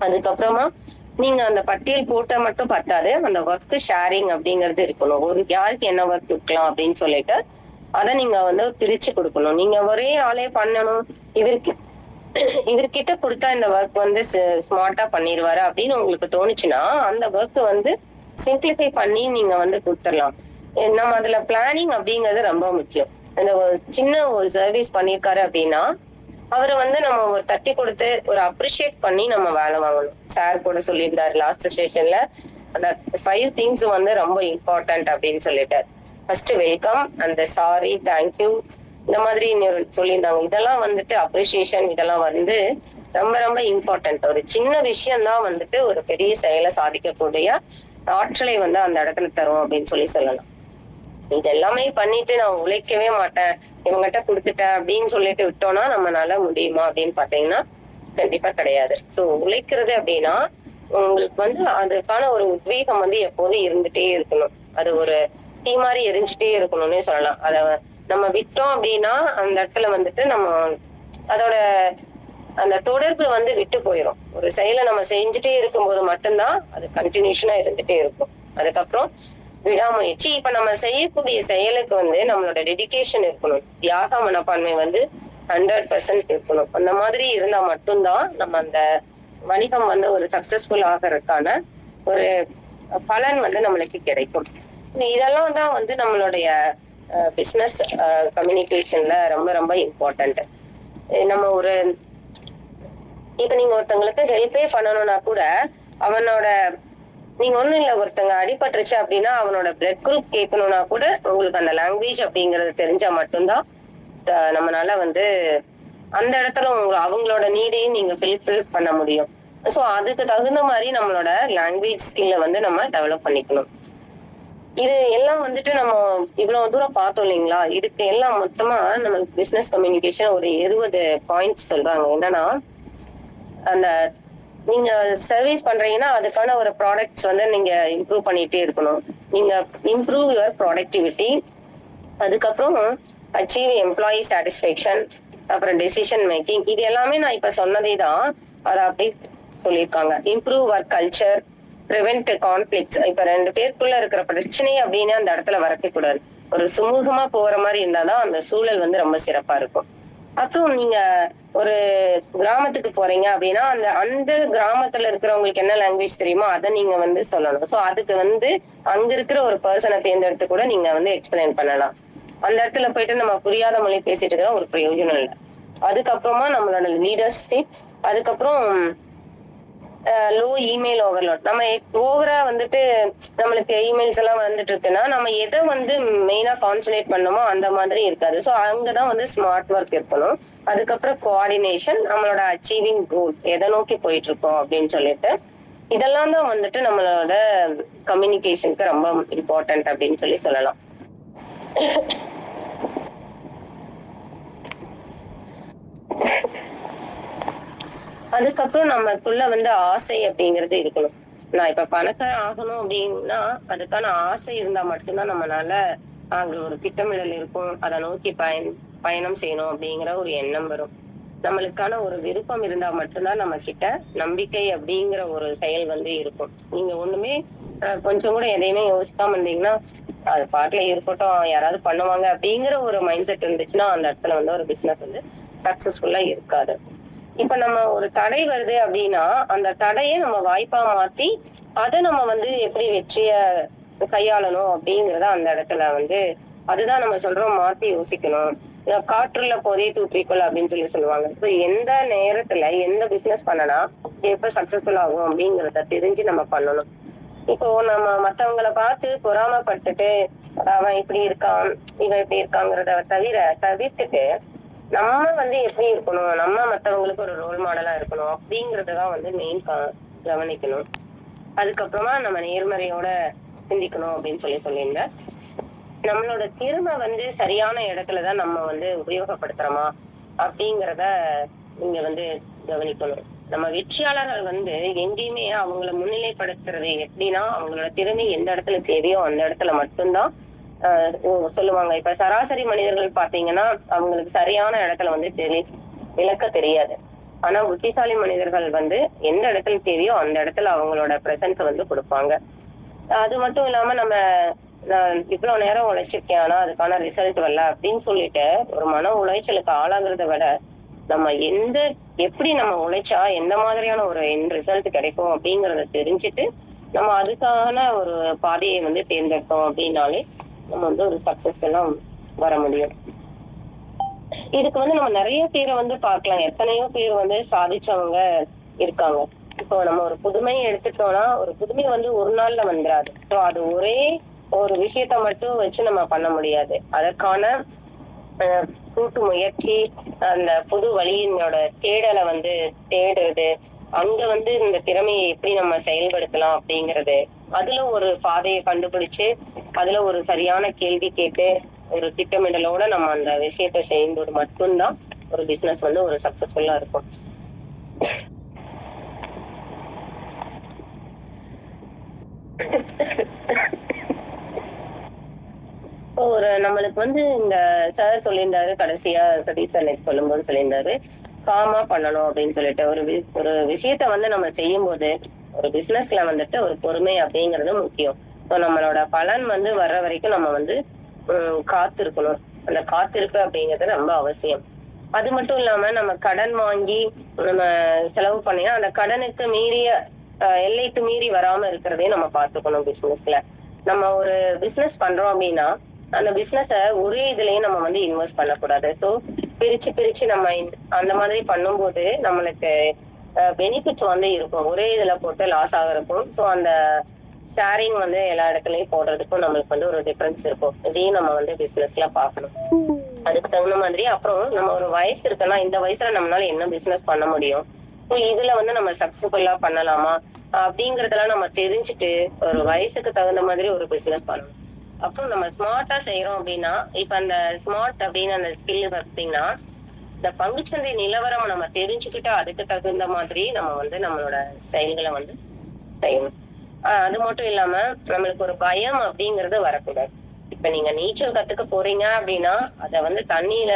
அதுக்கப்புறமா நீங்க அந்த பட்டியல் போட்ட மட்டும் பத்தாது, அந்த ஒர்க் ஷேரிங் அப்படிங்கிறது இருக்கணும். ஒரு யாருக்கு என்ன ஒர்க் இருக்கலாம் அப்படின்னு சொல்லிட்டு அதை நீங்க வந்து பிரிச்சு கொடுக்கணும். நீங்க ஒரே ஆளே பண்ணணும், இவர்கிட்ட கொடுத்தா இந்த ஒர்க் வந்து ஸ்மார்ட்டா பண்ணிடுவாரு அப்படின்னு உங்களுக்கு தோணுச்சுன்னா அந்த ஒர்க் வந்து சிம்பிளிஃபை பண்ணி நீங்க வந்து கொடுத்துடலாம். நம்ம அதுல பிளானிங் அப்படிங்கிறது ரொம்ப முக்கியம். இந்த சின்ன ஒரு சர்வீஸ் பண்ணிருக்காரு அப்படின்னா அவரை வந்து நம்ம ஒரு தட்டி கொடுத்து ஒரு அப்ரிஷியேட் பண்ணி நம்ம வேலை வாங்கணும். சார் கூட சொல்லியிருந்தாரு லாஸ்ட் செஷன்ல, அந்த 5 திங்ஸ் வந்து ரொம்ப இம்பார்ட்டன்ட் அப்படின்னு சொல்லிட்டாரு. ஃபர்ஸ்ட் வெல்கம், அந்த சாரி, தேங்க்யூ, இந்த மாதிரி சொல்லியிருந்தாங்க. இதெல்லாம் வந்துட்டு அப்ரிசியேஷன் இதெல்லாம் வந்து ரொம்ப ரொம்ப இம்பார்ட்டன்ட். ஒரு சின்ன விஷயம் தான் வந்துட்டு ஒரு பெரிய செயலை சாதிக்கக்கூடிய ஆற்றலை வந்து அந்த இடத்துல தரும் அப்படின்னு சொல்லலாம். இது எல்லாமே பண்ணிட்டு நான் உழைக்கவே மாட்டேன், இவங்ககிட்ட கொடுத்துட்டேன் அப்படின்னு சொல்லிட்டு விட்டோம்னா நம்மளால முடியுமா அப்படின்னு பாத்தீங்கன்னா கண்டிப்பா கிடையாது. சோ உழைக்கிறது அப்படின்னா உங்களுக்கு வந்து அதுக்கான ஒரு உத்வேகம் வந்து எப்போதும் இருந்துட்டே இருக்கணும். அது ஒரு தீ மாதிரி எரிஞ்சுட்டே இருக்கணும்னே சொல்லலாம். அத நம்ம விட்டோம் அப்படின்னா அந்த இடத்துல வந்துட்டு நம்ம அதோட அந்த தொடர்பு வந்து விட்டு போயிடும். ஒரு செயலை நம்ம செஞ்சுட்டே இருக்கும்போது மட்டும்தான் அது கண்டினியூஷனா இருந்துட்டே இருக்கும். அதுக்கப்புறம் விடாமுயற்சி. இப்ப நம்ம செய்யக்கூடிய செயலுக்கு வந்து நம்மளோட டெடிகேஷன் இருக்கணும். தியாக மனப்பான்மை வந்து 100% இருக்கணும். அந்த மாதிரி இருந்தா மட்டும்தான் நம்ம அந்த வணிகம் வந்து ஒரு சக்சஸ்ஃபுல் ஆகிறதுக்கான ஒரு பலன் வந்து நம்மளுக்கு கிடைக்கும். இதெல்லாம் தான் வந்து நம்மளுடைய பிசினஸ் கம்யூனிகேஷன்ல ரொம்ப ரொம்ப இம்பார்ட்டன்ட். நம்ம ஒரு இப்ப நீங்க ஒருத்தவங்களுக்கு ஹெல்ப்பே பண்ணணும்னா கூட அவனோட நீங்க ஒண்ணும் இல்ல, ஒருத்தங்க அடிபட்டுருச்சு அப்படின்னா அவனோட பிளட் குரூப் கேட்கணும்னா கூட உங்களுக்கு அந்த லாங்குவேஜ் அப்படிங்கறது தெரிஞ்சா மட்டும்தான் நம்மளால வந்து அந்த இடத்துல அவங்களோட நீடையும் நீங்க ஃபில் பண்ண முடியும். சோ அதுக்கு தகுந்த மாதிரி நம்மளோட லாங்குவேஜ் ஸ்கில்ல வந்து நம்ம டெவலப் பண்ணிக்கணும். இது எல்லாம் வந்துட்டு நம்ம இவ்வளவு தூரம் பார்த்தோம் இல்லைங்களா? இதுக்கு எல்லாம் மொத்தமா நம்மளுக்கு பிசினஸ் கம்யூனிகேஷன் ஒரு 20 பாயிண்ட்ஸ் சொல்றாங்க. என்னன்னா, அந்த நீங்க சர்வீஸ் பண்றீங்கன்னா அதுக்கான ஒரு ப்ராடக்ட்ஸ் வந்து நீங்க இம்ப்ரூவ் பண்ணிட்டே இருக்கணும். நீங்க இம்ப்ரூவ் யுவர் ப்ராடக்டிவிட்டி. அதுக்கப்புறம் அச்சீவ் எம்ப்ளாயி சாட்டிஸ்ஃபேக்ஷன், அப்புறம் டெசிஷன் மேக்கிங். இது எல்லாமே நான் இப்ப சொன்னதே தான். அதை அப்படி சொல்லியிருக்காங்க. Improve work culture, prevent conflicts. இப்ப 2 பேருக்குள்ள இருக்கிற பிரச்சனை அப்படின்னு அந்த இடத்துல வரக்க கூடாது. ஒரு சுமூகமா போற மாதிரி இருந்தாதான் அந்த சூழல் வந்து ரொம்ப சிறப்பா இருக்கும். அப்புறம் நீங்க ஒரு கிராமத்துக்கு போறீங்க அப்படின்னா அந்த அந்த கிராமத்துல இருக்கிறவங்களுக்கு என்ன லாங்குவேஜ் தெரியுமோ அதை நீங்க வந்து சொல்லணும். சோ அதுக்கு வந்து அங்க இருக்கிற ஒரு பர்சனை தேர்ந்தெடுத்து கூட நீங்க வந்து எக்ஸ்பிளைன் பண்ணலாம். அந்த இடத்துல போயிட்டு நம்ம புரியாத மொழி பேசிட்டு இருக்கிறோம், ஒரு பிரயோஜனம் இல்லை. அதுக்கப்புறமா நம்மளோட லீடர்ஷிப். அதுக்கப்புறம் லோ இமெயில் ஓவர்லோட். நம்ம ஓவரா வந்துட்டு நம்மளுக்கு இமெயில்ஸ் எல்லாம் வந்துட்டு இருக்குன்னா நம்ம எதை வந்து மெயினா கான்சன்ட்ரேட் பண்ணோமோ அந்த மாதிரி இருக்காது. ஸோ அங்கதான் வந்து ஸ்மார்ட் ஒர்க் இருக்கணும். அதுக்கப்புறம் கோஆர்டினேஷன், நம்மளோட அச்சீவிங் கோல், எதை நோக்கி போயிட்டு இருக்கோம் அப்படின்னு சொல்லிட்டு இதெல்லாம் தான் வந்துட்டு நம்மளோட கம்யூனிகேஷனுக்கு ரொம்ப இம்பார்ட்டன்ட் அப்படின்னு சொல்லலாம். அதுக்கப்புறம் நமக்குள்ள வந்து ஆசை அப்படிங்கிறது இருக்கணும். நான் இப்ப பணக்காரன் ஆகணும் அப்படின்னா அதுக்கான ஆசை இருந்தா மட்டும்தான் நம்மளால அங்க ஒரு திட்டமிடல் இருக்கும். அதை நோக்கி பயணம் செய்யணும் அப்படிங்கிற ஒரு எண்ணம் வரும். நம்மளுக்கான ஒரு விருப்பம் இருந்தா மட்டும்தான் நம்ம கிட்ட நம்பிக்கை அப்படிங்கிற ஒரு செயல் வந்து இருக்கும். நீங்க ஒண்ணுமே கொஞ்சம் கூட எதையுமே யோசிக்காம இருந்தீங்கன்னா அது பாட்டுல இருக்கட்டும், யாராவது பண்ணுவாங்க அப்படிங்கிற ஒரு மைண்ட் செட் இருந்துச்சுன்னா அந்த இடத்துல வந்து ஒரு பிசினஸ் வந்து சக்சஸ்ஃபுல்லா இருக்காது. இப்ப நம்ம ஒரு தடை வருது அப்படின்னா அந்த தடையை நம்ம வாய்ப்பா மாத்தி அதை நம்ம வந்து எப்படி வெற்றிய கையாளணும் அப்படிங்கறத அந்த இடத்துல வந்து அதுதான் நம்ம சொல்றோம், மாத்தி யோசிக்கணும். காற்றுள்ள போதே தூற்றிக்கொள் அப்படின்னு சொல்லுவாங்க. எந்த நேரத்துல எந்த பிசினஸ் பண்ணனா எப்ப சக்சஸ்ஃபுல் ஆகும் அப்படிங்கறத தெரிஞ்சு நம்ம பண்ணணும். இப்போ நம்ம மத்தவங்களை பார்த்து பொறாமப்பட்டுட்டு அவன் இப்படி இருக்கான் இவன் இப்படி இருக்காங்கிறத தவிர்த்துட்டு நம்ம வந்து எப்படி இருக்கணும், நம்ம மத்தவங்களுக்கு ஒரு ரோல் மாடலா இருக்கணும் அப்படிங்கறதான் வந்து மெயின் கவனிக்கணும். அதுக்கப்புறமா நம்ம நேர்மறையோட சிந்திக்கணும் அப்படின்னு சொல்லியிருந்தேன். நம்மளோட திறமை வந்து சரியான இடத்துலதான் நம்ம வந்து உபயோகப்படுத்துறோமா அப்படிங்கிறத நீங்க வந்து கவனிக்கணும். நம்ம வெற்றியாளர்கள் வந்து எங்கேயுமே அவங்கள முன்னிலைப்படுத்துறது எப்படின்னா அவங்களோட திறமை எந்த இடத்துல தேவையோ அந்த இடத்துல மட்டும்தான் சொல்லுவாங்க. இப்ப சராசரி மனிதர்கள் பாத்தீங்கன்னா அவங்களுக்கு சரியான இடத்துல வந்து விளக்க தெரியாது. ஆனா புத்திசாலி மனிதர்கள் வந்து எந்த இடத்துல தேவையோ அந்த இடத்துல அவங்களோட பிரசன்ஸ் வந்து கொடுப்பாங்க. அது மட்டும் இல்லாம நம்ம இவ்வளவு நேரம் உழைச்சிருக்கேன் ஆனா அதுக்கான ரிசல்ட் வரல அப்படின்னு சொல்லிட்டு ஒரு மன உளைச்சலுக்கு ஆளாகிறத விட நம்ம எப்படி நம்ம உழைச்சா எந்த மாதிரியான ஒரு ரிசல்ட் கிடைக்கும் அப்படிங்கறத தெரிஞ்சுட்டு நம்ம அதுக்கான ஒரு பாதையை வந்து தேர்ந்தெடுத்தோம் அப்படின்னாலே நம்ம வந்து ஒரு சக்சஸ்ஃபுல்லா வர முடியும். இதுக்கு வந்து நம்ம நிறைய பேரை வந்து பார்க்கலாம். எத்தனையோ பேர் வந்து சாதிச்சவங்க இருக்காங்க. இப்போ நம்ம ஒரு புதுமையை எடுத்துட்டோம்னா ஒரு புதுமை வந்து ஒரு நாள்ல வந்துடாது. ஸோ அது ஒரே ஒரு விஷயத்த மட்டும் வச்சு நம்ம பண்ண முடியாது. அதற்கான கூட்டு முயற்சி, அந்த புது வழியினோட தேடலை வந்து தேடுறது, அங்க வந்து இந்த திறமையை எப்படி நம்ம செயல்படுத்தலாம் அப்படிங்கிறது, அதுல ஒரு பாதையை கண்டுபிடிச்சு அதுல ஒரு சரியான கேள்வி கேட்டு ஒரு திட்டமிடலோட நம்ம அந்த விஷயத்த செய்யும்போது மட்டும்தான் ஒரு பிசினஸ் வந்து ஒரு சக்சஸ்ஃபுல்லா இருக்கும். ஒரு நம்மளுக்கு வந்து இந்த சார் சொல்லியிருந்தாரு, கடைசியா சதீஷ் சார் சொல்லும்போது சொல்லியிருந்தாரு, காமா பண்ணணும் அப்படின்னு சொல்லிட்டு ஒரு விஷயத்த வந்து நம்ம செய்யும் போது ஒரு பிசினஸ்ல வந்துட்டு ஒரு பொறுமை அப்படிங்கிறது முக்கியம். ஸோ நம்மளோட பலன் வந்து வர்ற வரைக்கும் நம்ம வந்து காத்திருக்கணும். அந்த காத்திருப்பு அப்படிங்கிறது ரொம்ப அவசியம். அது மட்டும் இல்லாம நம்ம கடன் வாங்கி நம்ம செலவு பண்ணினா அந்த கடனுக்கு மீறிய எல்லைக்கு மீறி வராம இருக்கிறதையும் நம்ம பார்த்துக்கணும் பிசினஸ்ல. நம்ம ஒரு பிசினஸ் பண்றோம் அப்படின்னா அந்த பிசினஸ ஒரே இதுலயும் நம்ம வந்து இன்வெஸ்ட் பண்ணக்கூடாது. சோ பிரிச்சு நம்ம அந்த மாதிரி பண்ணும்போது நம்மளுக்கு பெனிஃபிட்ஸ் வந்து இருக்கும். ஒரே இதுல போட்டு லாஸ் ஆகிறப்போ ஸோ அந்த ஷேரிங் வந்து எல்லா இடத்துலயும் போடுறதுக்கும் நம்மளுக்கு வந்து ஒரு டிஃபரன்ஸ் இருக்கும். இதையும் நம்ம வந்து பிசினஸ்ல பார்க்கணும். அதுக்கு தகுந்த மாதிரி அப்புறம் நம்ம ஒரு வயசு இருக்குன்னா இந்த வயசுல நம்மளால என்ன பிசினஸ் பண்ண முடியும், இதுல வந்து நம்ம சக்சஸ்ஃபுல்லா பண்ணலாமா அப்படிங்கறதெல்லாம் நம்ம தெரிஞ்சுட்டு ஒரு வயசுக்கு தகுந்த மாதிரி ஒரு பிசினஸ் பண்ணணும். அப்புறம் நம்ம ஸ்மார்ட்டா செய்யறோம் அப்படின்னா இப்ப அந்த ஸ்மார்ட் அப்படின்னு அந்த ஸ்கில் பார்த்தீங்கன்னா இந்த பங்குச்சந்தை நிலவரம் நம்ம தெரிஞ்சுக்கிட்டு அதுக்கு தகுந்த மாதிரி நம்ம வந்து நம்மளோட செயல்களை வந்து செய்யணும். அது மட்டும் இல்லாம நம்மளுக்கு ஒரு பயம் அப்படிங்கறது வரக்கூடாது. இப்ப நீங்க நீச்சல் கத்துக்க போறீங்க அப்படின்னா அத வந்து தண்ணியில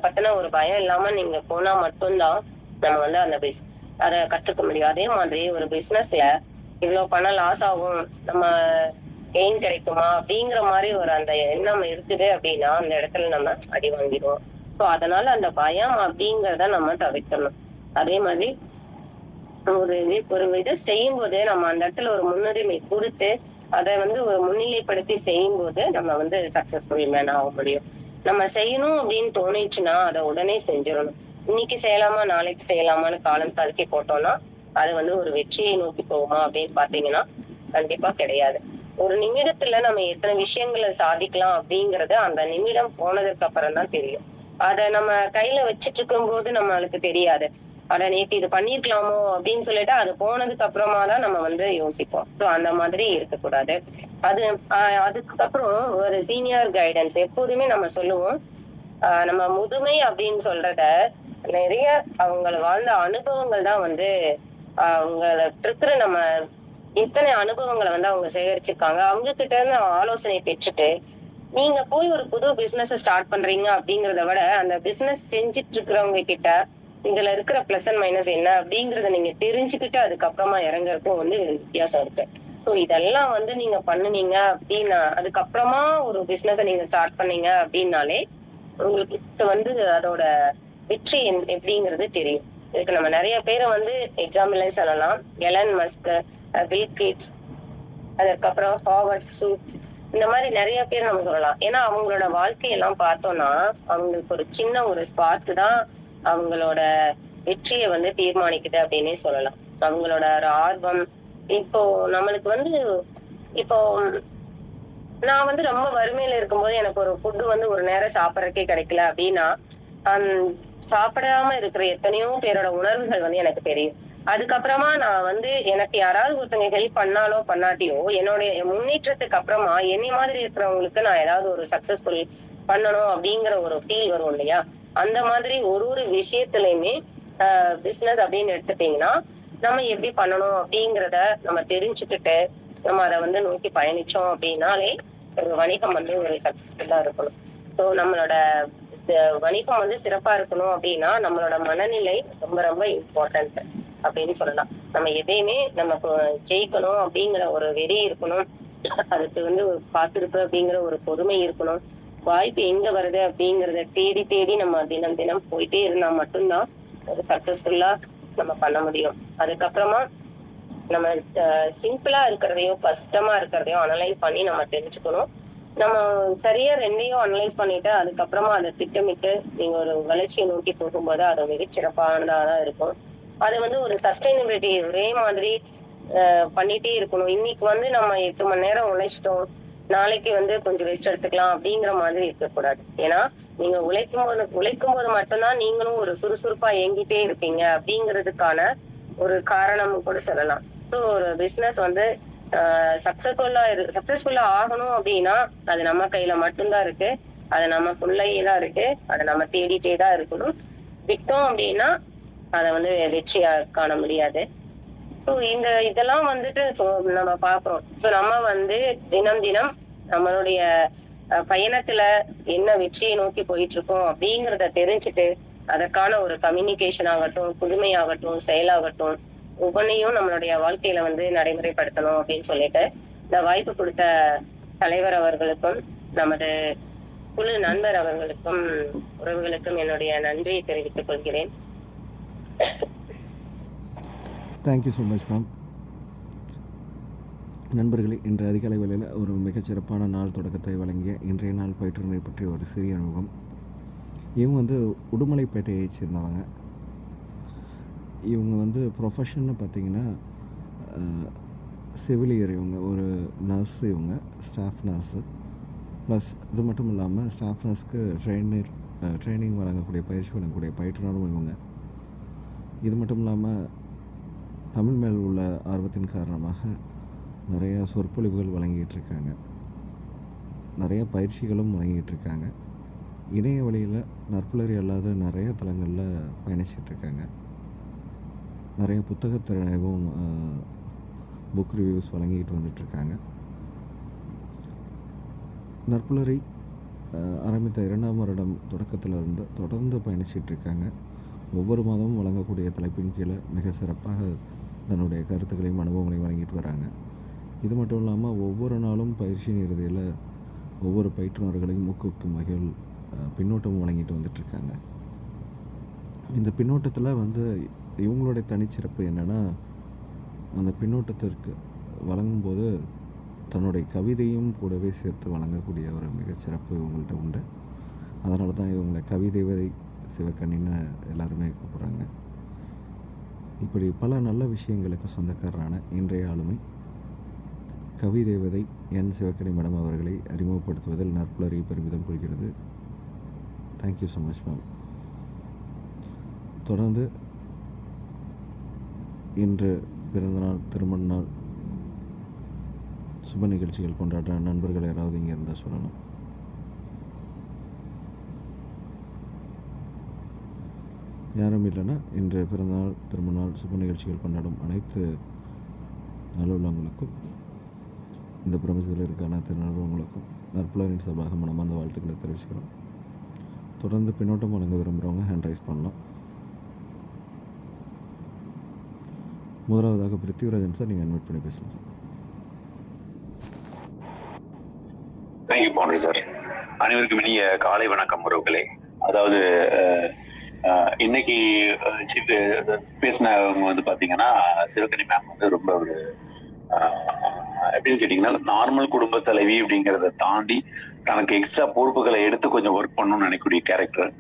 பத்தின ஒரு பயம் இல்லாம நீங்க போனா மட்டும்தான் நம்ம வந்து அந்த அத கத்துக்க முடியும். அதே மாதிரி ஒரு பிசினஸ்ல இவ்வளவு பணம் லாஸ் ஆகும், நம்ம கெயின் கிடைக்குமா அப்படிங்கிற மாதிரி ஒரு அந்த எண்ணம் இருக்குது அப்படின்னா அந்த இடத்துல நம்ம அடி வாங்கிடுவோம். சோ அதனால அந்த பயம் அப்படிங்கறத நம்ம தவிர்க்கணும். அதே மாதிரி ஒரு இதை செய்யும்போது நம்ம அந்த இடத்துல ஒரு முன்னுரிமை கொடுத்து அதை வந்து ஒரு முன்னிலைப்படுத்தி செய்யும்போது நம்ம வந்து சக்சஸ்ஃபுல் மேன் ஆக முடியும். நம்ம செய்யணும் அப்படின்னு தோணிச்சுன்னா அதை உடனே செஞ்சிடணும். இன்னைக்கு செய்யலாமா நாளைக்கு செய்யலாமான்னு காலம் தள்ளி போட்டோம்னா அது வந்து ஒரு வெற்றியை நோக்கி போகுமா அப்படின்னு பாத்தீங்கன்னா கண்டிப்பா கிடையாது. ஒரு நிமிடத்துல நம்ம எத்தனை விஷயங்களை சாதிக்கலாம் அப்படிங்கறது அந்த நிமிடம் போனதுக்கு அப்புறம் தான் தெரியும். அத நம்ம கையில வச்சிட்டு இருக்கும் போது நம்மளுக்கு தெரியாது. அட நேத்து இது பண்ணிருக்கலாமோ அப்படின்னு சொல்லிட்டு அது போனதுக்கு அப்புறமா தான் நம்ம வந்து யோசிப்போம். சோ அந்த மாதிரி இருக்கக்கூடாது. அது அதுக்கப்புறம் ஒரு சீனியர் கைடன்ஸ் எப்போதுமே நம்ம சொல்லுவோம். நம்ம முதுமை அப்படின்னு சொல்றத நிறைய அவங்க வாழ்ந்த அனுபவங்கள் தான் வந்து அவங்கள்ட்ட இருக்கிற நம்ம எத்தனை அனுபவங்களை வந்து அவங்க சேகரிச்சிருக்காங்க. அவங்க கிட்ட இருந்து ஆலோசனை பெற்றுட்டு நீங்க போய் ஒரு புது பிசினஸ் ஸ்டார்ட் பண்றீங்க அப்படிங்கறத விட அந்த பிசினஸ் செஞ்சுட்டு இருக்கிறவங்க கிட்ட இதுல இருக்கிற பிளஸ் அண்ட் மைனஸ் என்ன அப்படிங்கறத நீங்க தெரிஞ்சுக்கிட்டு அதுக்கப்புறமா இறங்குறதுக்கும் வந்து வித்தியாசம் இருக்கு. சோ இதெல்லாம் வந்து நீங்க பண்ணுனீங்க அப்படின்னா அதுக்கப்புறமா ஒரு பிசினஸ் நீங்க ஸ்டார்ட் பண்ணீங்க அப்படின்னாலே உங்களுக்கு வந்து அதோட வெற்றி எப்படிங்கிறது தெரியும். இதுக்கு நம்ம நிறைய பேரை வந்து எக்ஸாம்பிளே சொல்லலாம். எலன் மஸ்க், பில் கேட்ஸ், அதுக்கப்புறம் ஹாவர்ட் சூட், இந்த மாதிரி நிறைய பேர் நம்ம சொல்லலாம். ஏன்னா அவங்களோட வாழ்க்கையெல்லாம் பார்த்தோம்னா அவங்களுக்கு ஒரு சின்ன ஒரு ஸ்பார்க் தான் அவங்களோட வெற்றியை வந்து தீர்மானிக்குது அப்படின்னே சொல்லலாம். அவங்களோட ஒரு ஆர்வம். இப்போ நம்மளுக்கு வந்து இப்போ நான் வந்து ரொம்ப வறுமையில இருக்கும்போது எனக்கு ஒரு ஃபுட் வந்து ஒரு நேரம் சாப்பிடறதுக்கே கிடைக்கல அப்படின்னா சாப்பிடாம இருக்கிற எத்தனையோ பேரோட உணர்வுகள் வந்து எனக்கு தெரியும். அதுக்கப்புறமா நான் வந்து எனக்கு யாராவது ஒருத்தங்க ஹெல்ப் பண்ணாலோ பண்ணாட்டியோ என்னுடைய முன்னேற்றத்துக்கு அப்புறமா என்னை மாதிரி இருக்கிறவங்களுக்கு நான் ஏதாவது ஒரு சக்சஸ்ஃபுல் பண்ணணும் அப்படிங்கிற ஒரு ஃபீல் வரும் இல்லையா? அந்த மாதிரி ஒரு ஒரு விஷயத்துலயுமே பிசினஸ் அப்படின்னு எடுத்துட்டீங்கன்னா நம்ம எப்படி பண்ணணும் அப்படிங்கிறத நம்ம தெரிஞ்சுக்கிட்டு நம்ம அதை வந்து நோக்கி பயணிச்சோம் அப்படின்னாலே ஒரு வணிகம் வந்து ஒரு சக்சஸ்ஃபுல்லா இருக்கணும். ஸோ நம்மளோட வணிகம் வந்து சிறப்பா இருக்கணும் அப்படின்னா நம்மளோட மனநிலை ரொம்ப ரொம்ப இம்பார்ட்டன்ட் அப்படின்னு சொல்லலாம். நம்ம எதையுமே நமக்கு ஜெயிக்கணும் அப்படிங்கிற ஒரு வெறி இருக்கணும். அதுக்கு வந்து ஒரு காத்திருப்பு அப்படிங்கிற ஒரு பொறுமை இருக்கணும். வாய்ப்பு எங்க வருது அப்படிங்கறத தேடி தேடி நம்ம தினம் தினம் போயிட்டே இருந்தா மட்டும்தான் ஒரு சக்சஸ்ஃபுல்லா நம்ம பண்ண முடியும். அதுக்கப்புறமா நம்ம சிம்பிளா இருக்கிறதையோ கஷ்டமா இருக்கிறதையோ அனலைஸ் பண்ணி நம்ம தெரிஞ்சுக்கணும். நம்ம சரியா ரெண்டையும் அனலைஸ் பண்ணிட்டு அதுக்கப்புறமா அதை திட்டமிட்டு நீங்க ஒரு வளர்ச்சியை நோக்கி போகும்போது அது மிகச்சிறப்பானதான் இருக்கும். அது வந்து ஒரு சஸ்டைனபிலிட்டி ஒரே மாதிரி பண்ணிட்டே இருக்கணும். இன்னைக்கு வந்து நம்ம 8 மணி நேரம் உழைச்சிட்டோம், நாளைக்கு வந்து கொஞ்சம் ரெஸ்ட் எடுத்துக்கலாம் அப்படிங்கிற மாதிரி இருக்கக்கூடாது. ஏன்னா நீங்க உழைக்கும் போது மட்டும்தான் நீங்களும் ஒரு சுறுசுறுப்பா இயங்கிட்டே இருப்பீங்க அப்படிங்கிறதுக்கான ஒரு காரணம் கூட சொல்லலாம். ஸோ ஒரு பிசினஸ் வந்து சக்சஸ்ஃபுல்லா ஆகணும் அப்படின்னா அது நம்ம கையில மட்டும்தான் இருக்கு. அது நமக்குள்ளேயே தான் இருக்கு. அதை நம்ம தேடிட்டே தான் இருக்கணும். விட்டோம் அப்படின்னா அதை வந்து வெற்றியா காண முடியாது. இதெல்லாம் வந்துட்டு நம்ம பாக்குறோம். சோ நம்ம வந்து தினம் தினம் நம்மளுடைய பயணத்துல என்ன வெற்றியை நோக்கி போயிட்டு இருக்கோம் அப்படிங்கறத தெரிஞ்சுட்டு அதற்கான ஒரு கம்யூனிகேஷன் ஆகட்டும், புதுமையாகட்டும், செயலாகட்டும் ஒவ்வொன்னையும் நம்மளுடைய வாழ்க்கையில வந்து நடைமுறைப்படுத்தணும் அப்படின்னு சொல்லிட்டு இந்த வாய்ப்பு கொடுத்த தலைவர் அவர்களுக்கும் நமது குழு நண்பர் அவர்களுக்கும் உறவுகளுக்கும் என்னுடைய நன்றியை தெரிவித்துக் கொள்கிறேன். Thank you so much ma'am. நண்பர்களே, இன்று அதிகாலை வேளையில் ஒரு மிகச்சிறப்பான நாள் தொடக்கத்தை வழங்கிய இன்றைய நாள் பயிற்றுனை பற்றி ஒரு சிறிய அனுபவம். இவங்க வந்து உடுமலைப்பேட்டையை சேர்ந்தவங்க. இவங்க வந்து ப்ரொஃபஷன்னு பார்த்திங்கன்னா செவிலியர் இவங்க, ஒரு நர்ஸ் இவங்க, ஸ்டாஃப் நர்ஸு. ப்ளஸ் இது மட்டும் இல்லாமல் ஸ்டாஃப் நர்ஸ்க்கு ட்ரைனிங் வழங்கக்கூடிய, பயிற்சி வழங்கக்கூடிய பயிற்றுனரும் இவங்க. இது மட்டும் இல்லாமல் தமிழ் மேல் உள்ள ஆர்வத்தின் காரணமாக நிறையா சொற்பொழிவுகள் வழங்கிட்டு இருக்காங்க, நிறைய பயிற்சிகளும் வழங்கிட்டு இருக்காங்க. இணைய வழியில் நற்புலரி அல்லாத நிறைய தளங்களில் பயணிச்சிட்ருக்காங்க. நிறைய புத்தகத்திறனைவும் புக் ரிவ்யூஸ் வழங்கிட்டு வந்துட்டுருக்காங்க. நற்புலரி ஆரம்பித்த 2ஆம் வருடம் தொடக்கத்திலிருந்து தொடர்ந்து பயணிச்சிட்ருக்காங்க. ஒவ்வொரு மாதமும் வழங்கக்கூடிய தலைப்பின் கீழே மிக சிறப்பாக தன்னுடைய கருத்துக்களையும் அனுபவங்களையும் வழங்கிட்டு வராங்க. இது மட்டும் இல்லாமல் ஒவ்வொரு நாளும் பயிற்சியின் இறுதியில் ஒவ்வொரு பயிற்றுனர்களையும் ஊக்குவிக்கும் வகையில் பின்னோட்டம் வழங்கிட்டு வந்துட்டுருக்காங்க. இந்த பின்னோட்டத்தில் இவங்களுடைய தனிச்சிறப்பு என்னென்னா, அந்த பின்னோட்டத்திற்கு வழங்கும்போது தன்னுடைய கவிதையும் கூடவே சேர்த்து வழங்கக்கூடிய ஒரு மிகச்சிறப்பு இவங்கள்ட்ட உண்டு. அதனால தான் இவங்களை கவிதைவதை சிவக்கண்ணின்னு எல்லாருமே கூப்பிட்றாங்க. இப்படி பல நல்ல விஷயங்களுக்கு சொந்தக்காரரான இன்றைய ஆளுமை கவிதேவதை என் சிவக்கணி மேடம் அவர்களை அறிமுகப்படுத்துவதில் நற்புலரி பெருமிதம் கொள்கிறது. Thank you so much ma'am. தொடர்ந்து இன்று பிறந்தநாள், திருமண நாள், சுப நிகழ்ச்சிகள் கொண்டாடுற நண்பர்கள் யாராவது இங்கே இருந்தால் சொல்லணும். யாரும் இல்லைன்னா இன்று பிறந்தநாள், திருமண நாள், சுப நிகழ்ச்சிகள் கொண்டாடும் அனைத்து நல்லுள்ளவங்களுக்கும், இந்த பிரபஞ்சத்தில் இருக்க அனைத்து நல்லுள்ளவங்களுக்கும் நற்புலரின் சார்பாக மனமார்ந்த வாழ்த்துக்களை தெரிவிச்சுக்கிறோம். தொடர்ந்து பின்னோட்டம் வழங்க விரும்புகிறவங்க ஹேண்ட் ரைஸ் பண்ணலாம். முதலாவதாக பிருத்திவிராஜன் சார், நீங்கள் அட்மிட் பண்ணி பேசலாம் சார். Thank you boundary sir. அனைவருக்கும் இனிய காலை வணக்கம் உறவுகளே. அதாவது இன்னைக்கு பேசினவங்க பாத்தீங்கன்னா சிவகணி மேம் ரொம்ப ஒரு எப்படின்னு கேட்டீங்கன்னா, நார்மல் குடும்ப தலைவி அப்படிங்கிறத தாண்டி தனக்கு எக்ஸ்ட்ரா பொறுப்புகளை எடுத்து கொஞ்சம் ஒர்க் பண்ணணும்னு நினைக்கக்கூடிய கேரக்டர்.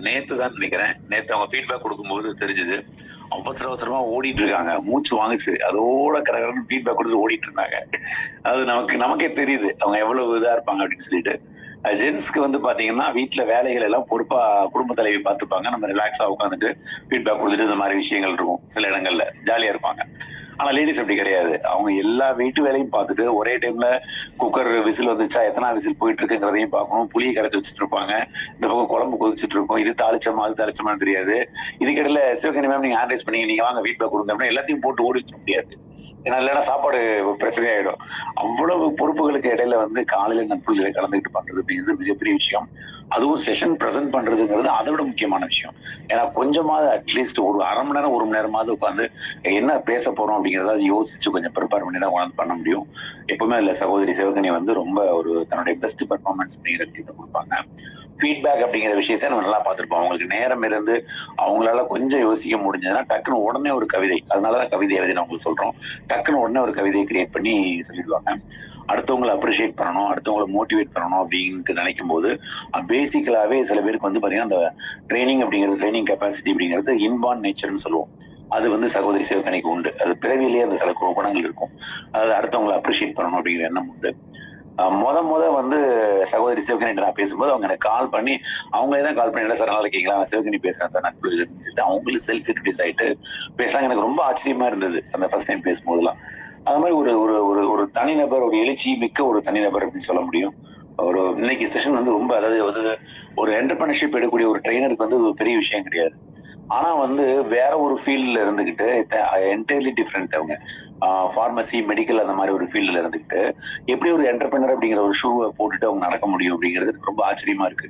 நேத்து தான் நினைக்கிறேன், நேத்து அவங்க ஃபீட்பேக் கொடுக்கும்போது தெரிஞ்சது அவசரமா ஓடிட்டு இருக்காங்க, மூச்சு வாங்குச்சு, அதோட கரெக்டான ஃபீட்பேக் கொடுத்து ஓடிட்டு இருந்தாங்க. அது நமக்கே தெரியுது அவங்க எவ்வளவு இதா இருப்பாங்க அப்படின்னு சொல்லிட்டு. ஜென்ஸ்க்கு பாத்தீங்கன்னா வீட்டுல வேலைகள் எல்லாம் பொறுப்பா குடும்ப தலைவி பார்த்துப்பாங்க, நம்ம ரிலாக்ஸா உட்காந்துட்டு ஃபீட்பேக் கொடுத்துட்டு இந்த மாதிரி விஷயங்கள் இருக்கும், சில இடங்கள்ல ஜாலியா இருப்பாங்க. ஆனா லேடிஸ் அப்படி கிடையாது. அவங்க எல்லா வீட்டு வேலையும் பார்த்துட்டு ஒரே டைம்ல குக்கர் விசில் வந்துச்சா எத்தனை விசில் போயிட்டு இருக்குங்கிறதையும் பார்க்கணும், புளியை கரைச்சி வச்சுட்டு இருப்பாங்க, இந்த பக்கம் குழம்பு கொதிச்சுட்டு இருக்கும், இது தாளிச்சமா அது தாளிச்சமான்னு தெரியாது. இதுக்கிடையில சிவகணி மேம் நீங்க ஆர்டரைஸ் பண்ணீங்க, நீங்க வாங்க ஃபீட்பேக் கொடுங்க அப்படின்னா எல்லாத்தையும் போட்டு ஓடி வைக்க முடியாது, ஏன்னா இல்லைன்னா சாப்பாடு பிரச்சனை ஆயிடும். அவ்வளவு பொறுப்புகளுக்கு இடையில காலையில நட்புகளை கலந்துக்கிட்டு பண்றது அப்படிங்கிறது மிகப்பெரிய விஷயம். அதுவும் செஷன் ப்ரெசென்ட் பண்றதுங்கிறது அதை விட முக்கியமான விஷயம். ஏன்னா கொஞ்சமாவது அட்லீஸ்ட் ஒரு அரை மணி நேரம் 1 மணி நேரமாவது உட்காந்து என்ன பேச போறோம் அப்படிங்கிறத யோசிச்சு கொஞ்சம் ப்ரிப்பேர் பண்ணி தான் உட்காந்து பண்ண முடியும். எப்பவுமே இல்லை, சகோதரி சிவகணி ரொம்ப ஒரு தன்னுடைய பெஸ்ட் பெர்ஃபார்மன்ஸ் அப்படிங்கிற விஷயத்தை கொடுப்பாங்க. ஃபீட்பேக் அப்படிங்கிற விஷயத்த நம்ம நல்லா பார்த்துருப்போம். அவங்களுக்கு நேரம் இருந்து அவங்களால கொஞ்சம் யோசிக்க முடிஞ்சதுன்னா டக்குன்னு உடனே ஒரு கவிதை, அதனாலதான் கவிதை எழுதி உங்களுக்கு சொல்றோம், டக்குன்னு உடனே ஒரு கவிதையை கிரியேட் பண்ணி சொல்லிடுவாங்க. அடுத்தவங்களை அப்ரிஷியேட் பண்ணணும், அடுத்தவங்களை மோட்டிவேட் பண்ணணும் அப்படின்ட்டு நினைக்கும் போது பேசிக்கலாவே சில பேருக்கு பாத்தீங்கன்னா அந்த ட்ரைனிங் கெப்பாசிட்டி அப்படிங்கிறது இன்பார்ன் நேச்சர்னு சொல்லுவோம். அது சகோதரி சிவகணிக்கு உண்டு. அது பிறவிலேயே அந்த சில குணங்கள் இருக்கும். அதாவது அடுத்தவங்களை அப்ரிஷியேட் பண்ணணும் அப்படிங்கிற எண்ணம் உண்டு. முத சகோதரி சிவகணி நான் பேசும்போது அவங்க எனக்கு கால் பண்ணி, அவங்களே தான் கால் பண்ணி, சார் நல்லா இருக்கீங்களா, நான் சிவகணி பேசுறேன் சார் நட்பு, அவங்களுக்கு செல்ஃப் இன்ட்ரடியூஸ் ஆயிட்டு பேசலாம். எனக்கு ரொம்ப ஆச்சரியமா இருந்தது அந்த ஃபர்ஸ்ட் டைம் பேசும்போதுலாம். அது மாதிரி ஒரு ஒரு ஒரு தனிநபர், ஒரு எழுச்சி மிக்க ஒரு தனிநபர் அப்படின்னு சொல்ல முடியும். ஒரு இன்னைக்கு செஷன் ரொம்ப, அதாவது ஒரு என்டர்பிரினர்ஷிப் எடுக்கக்கூடிய ஒரு ட்ரெயினருக்கு ஒரு பெரிய விஷயம் கிடையாது. ஆனா வேற ஒரு ஃபீல்ட்ல இருந்துகிட்டு என்டையர்லி டிஃப்ரெண்ட். அவங்க ஃபார்மசி, மெடிக்கல் அந்த மாதிரி ஒரு ஃபீல்ட்ல இருந்துகிட்டு எப்படி ஒரு என்டர்பிரினர் அப்படிங்கிற ஒரு ஷூவை போட்டுட்டு அவங்க நடக்க முடியும் அப்படிங்கிறது ரொம்ப ஆச்சரியமா இருக்கு.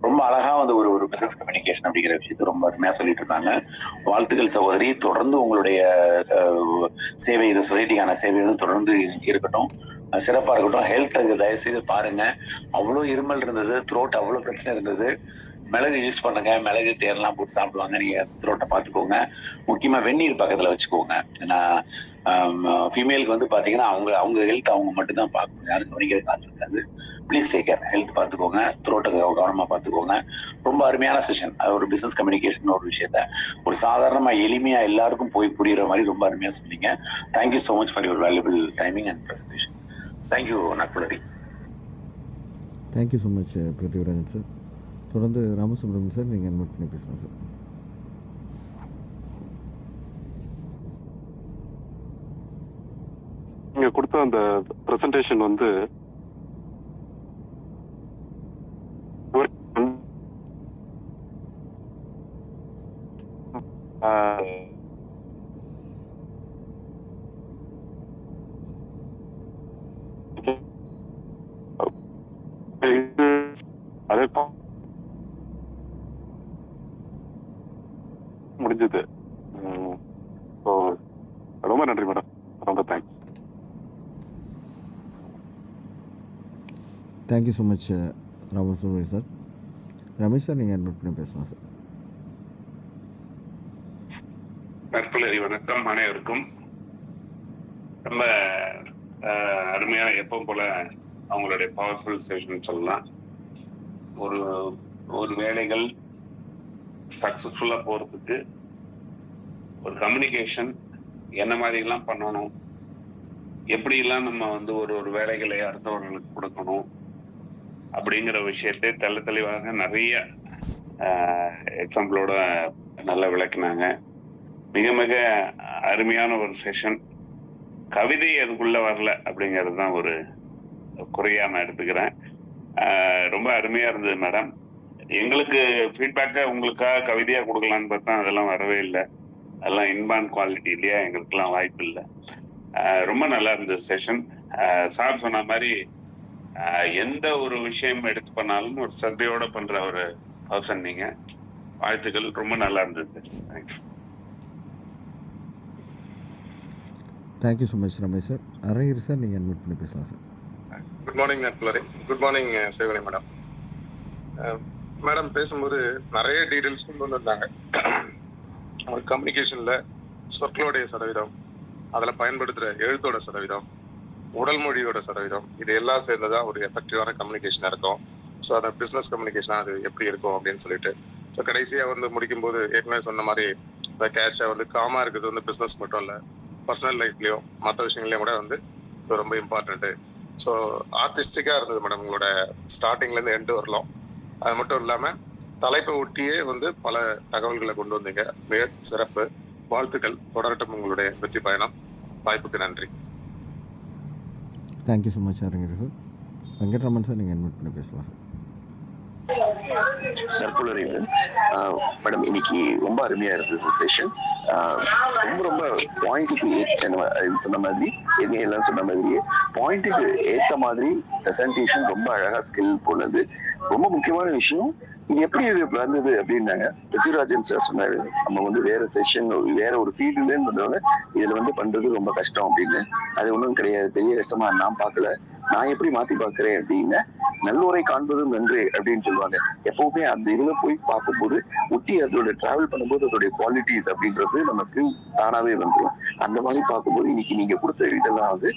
ரொம்ப அழகா ஒரு ஒரு பிசினஸ் கம்யூனிகேஷன் அப்படிங்கிற விஷயத்தை ரொம்ப அருமையா சொல்லிட்டு இருந்தாங்க. வாழ்த்துக்கள் சகோதரி, தொடர்ந்து உங்களுடைய சேவை, இந்த சொசைட்டிக்கான சேவை தொடர்ந்து இருக்கட்டும், சிறப்பா இருக்கட்டும். ஹெல்த் தயவு செய்து பாருங்க. அவ்வளவு இருமல் இருந்தது, த்ரோட் அவ்வளவு பிரச்சனை இருந்தது. மிளகு யூஸ் பண்ணுங்க, மிளகு தேர்லாம் போட்டு சாப்பிடுவாங்க. நீங்க த்ரோட்டை பார்த்துக்கோங்க. முக்கியமா வெந்நீர் பக்கத்துல வச்சுக்கோங்க. ஏன்னா ஃபீமேலுக்கு வந்து பாத்தீங்கன்னா அவங்க ஹெல்த் அவங்க மட்டும் தான் பார்க்கணும், யாரும் கவனிக்கிறது ஆள் இருக்காது. ப்ளீஸ் டேக் கேர், ஹெல்த் பார்த்துக்கோங்க, த்ரோட்டை கவனமா பார்த்துக்கோங்க. ரொம்ப அருமையான செஷன். அது ஒரு பிசினஸ் கம்யூனிகேஷன் ஒரு விஷயத்த ஒரு சாதாரணமா எளிமையா எல்லாருக்கும் போய் புரியுற மாதிரி ரொம்ப அருமையா சொன்னீங்க. Thank you so much for your valuable timing and presentation. Thank you நட்புலரி. Thank you so much Prithivirajan sir. தொடர்ந்து ராமசுப்ரமணியன் சார், நீங்கள் அன்மியூட் பண்ணி பேசலாம் சார். நீங்கள் கொடுத்த அந்த ப்ரெசன்டேஷன் வந்து அதே முடிஞ்சது. ரொம்ப நன்றி மேடம், ரொம்ப thanks. Thank you so much Ramasubramanian sir. Ramesh sir, நீங்கள் அன்மியூட் பண்ணி பேசலாம் சார். நற்புலரி வணக்கம் அனைவருக்கும். ரொம்ப அருமையான, எப்பவும் போல அவங்களுடைய பவர்ஃபுல் செஷன் சொல்லலாம். ஒரு வேலைகள் சக்சஸ்ஃபுல்லா போறதுக்கு ஒரு கம்யூனிகேஷன் என்ன மாதிரி எல்லாம் பண்ணணும், எப்படி எல்லாம் நம்ம வந்து ஒரு வேலைகளை அடுத்தவர்களுக்கு கொடுக்கணும் அப்படிங்கிற விஷயத்தை தெளிவாக நிறைய எக்ஸாம்பிளோட நல்லா விளக்குனாங்க. மிக மிக அருமையான ஒரு செஷன். கவிதை அதுக்குள்ள வரல அப்படிங்கிறது தான் ஒரு குறையா நான் எடுத்துக்கிறேன். ரொம்ப அருமையா இருந்தது மேடம். எங்களுக்கு ஃபீட்பேக்கை உங்களுக்காக கவிதையா கொடுக்கலான்னு பார்த்தா அதெல்லாம் வரவே இல்லை. அதெல்லாம் இன்பாண்ட் குவாலிட்டி இல்லையா, எங்களுக்கெல்லாம் வாய்ப்பு இல்லை. ரொம்ப நல்லா இருந்தது செஷன். சார் சொன்ன மாதிரி எந்த ஒரு விஷயம் எடுத்து பண்ணாலும் ஒரு சத்தையோட பண்ற ஒரு பர்சன் நீங்க. வாழ்த்துக்கள், ரொம்ப நல்லா இருந்தது. Thank you. Thank you so much Ramesh sir. Arayar sir, நீங்கள் அன்மியூட் பண்ணி பேசலாம் சார். குட் மார்னிங் நட்புலரி. Good morning Sevani madam. Madam பேசும்போது நிறைய டீடைல்ஸ் கொண்டு வந்திருந்தாங்க. ஒரு கம்யூனிகேஷன்ல சொற்களுடைய சதவீதம், அதில் பயன்படுத்துகிற எழுத்தோட சதவீதம், உடல் மொழியோட சதவீதம், இது எல்லாம் சேர்ந்துதான் ஒரு எஃபெக்டிவான கம்யூனிகேஷனாக இருக்கும். ஸோ அந்த பிஸ்னஸ் கம்யூனிகேஷனாக அது எப்படி இருக்கும் அப்படின்னு சொல்லிட்டு, ஸோ கடைசியாக வந்து முடிக்கும்போது ஏற்கனவே சொன்ன மாதிரி இந்த கேட்சாக வந்து காமாக இருக்கிறது வந்து பிஸ்னஸ் மட்டும் இல்லை, பர்சனல் லைஃப்லையும் மற்ற விஷயங்களையும் கூட வந்து இது ரொம்ப இம்பார்ட்டண்ட்டு. ஸோ ஆர்டிஸ்டிக்காக இருந்தது மேடம் உங்களோட ஸ்டார்டிங்லேருந்து எண்டு வரலாம். அது மட்டும் இல்லாமல் தலைப்பை ஒட்டியே வந்து பல தகவல்களை கொண்டு வந்தீங்க. மிக சிறப்பு. வாழ்த்துக்கள், தொடரட்டும் உங்களுடைய வெற்றி பயணம். வாய்ப்புக்கு நன்றி. Thank you so much Arangar sir. Venkatraman sir, நீங்கள் அன்மியூட் பண்ணி பேசலாம் சார். நற்புலரி மேடம், இன்னைக்கு ரொம்ப அருமையா இருந்தது செஷன். ரொம்ப பாயிண்ட்டுக்கு சொன்ன மாதிரி எல்லாம் சொன்ன மாதிரியே பாயிண்ட்டுக்கு ஏற்ற மாதிரி பிரசன்டேஷன் ரொம்ப அழகா ஸ்கில் போனது. ரொம்ப முக்கியமான விஷயம், இது எப்படி வந்தது அப்படின்னாங்க. பிருத்திவிராஜன் சார் சொன்னாரு, நம்ம வந்து வேற செஷன் வேற ஒரு ஃபீல்டுல இருந்ததுனால இதுல வந்து பண்றது ரொம்ப கஷ்டம் அப்படின்னு. அது ஒன்றும் கிடையாது, பெரிய கஷ்டமா நான் பார்க்கல. நான் எப்படி மாத்தி பாக்குறேன் அப்படின்னா, நல்லோரை காண்பதும் நன்று அப்படின்னு சொல்லுவாங்க. எப்பவுமே அந்த இதுல போய் பார்க்கும்போது ஒட்டி அதோட டிராவல் பண்ணும்போது அதோடைய குவாலிட்டிஸ் அப்படின்றது நமக்கு தானாவே வந்துடும். அந்த மாதிரி பார்க்கும்போது இன்னைக்கு நீங்க கொடுத்த இதெல்லாம் வந்து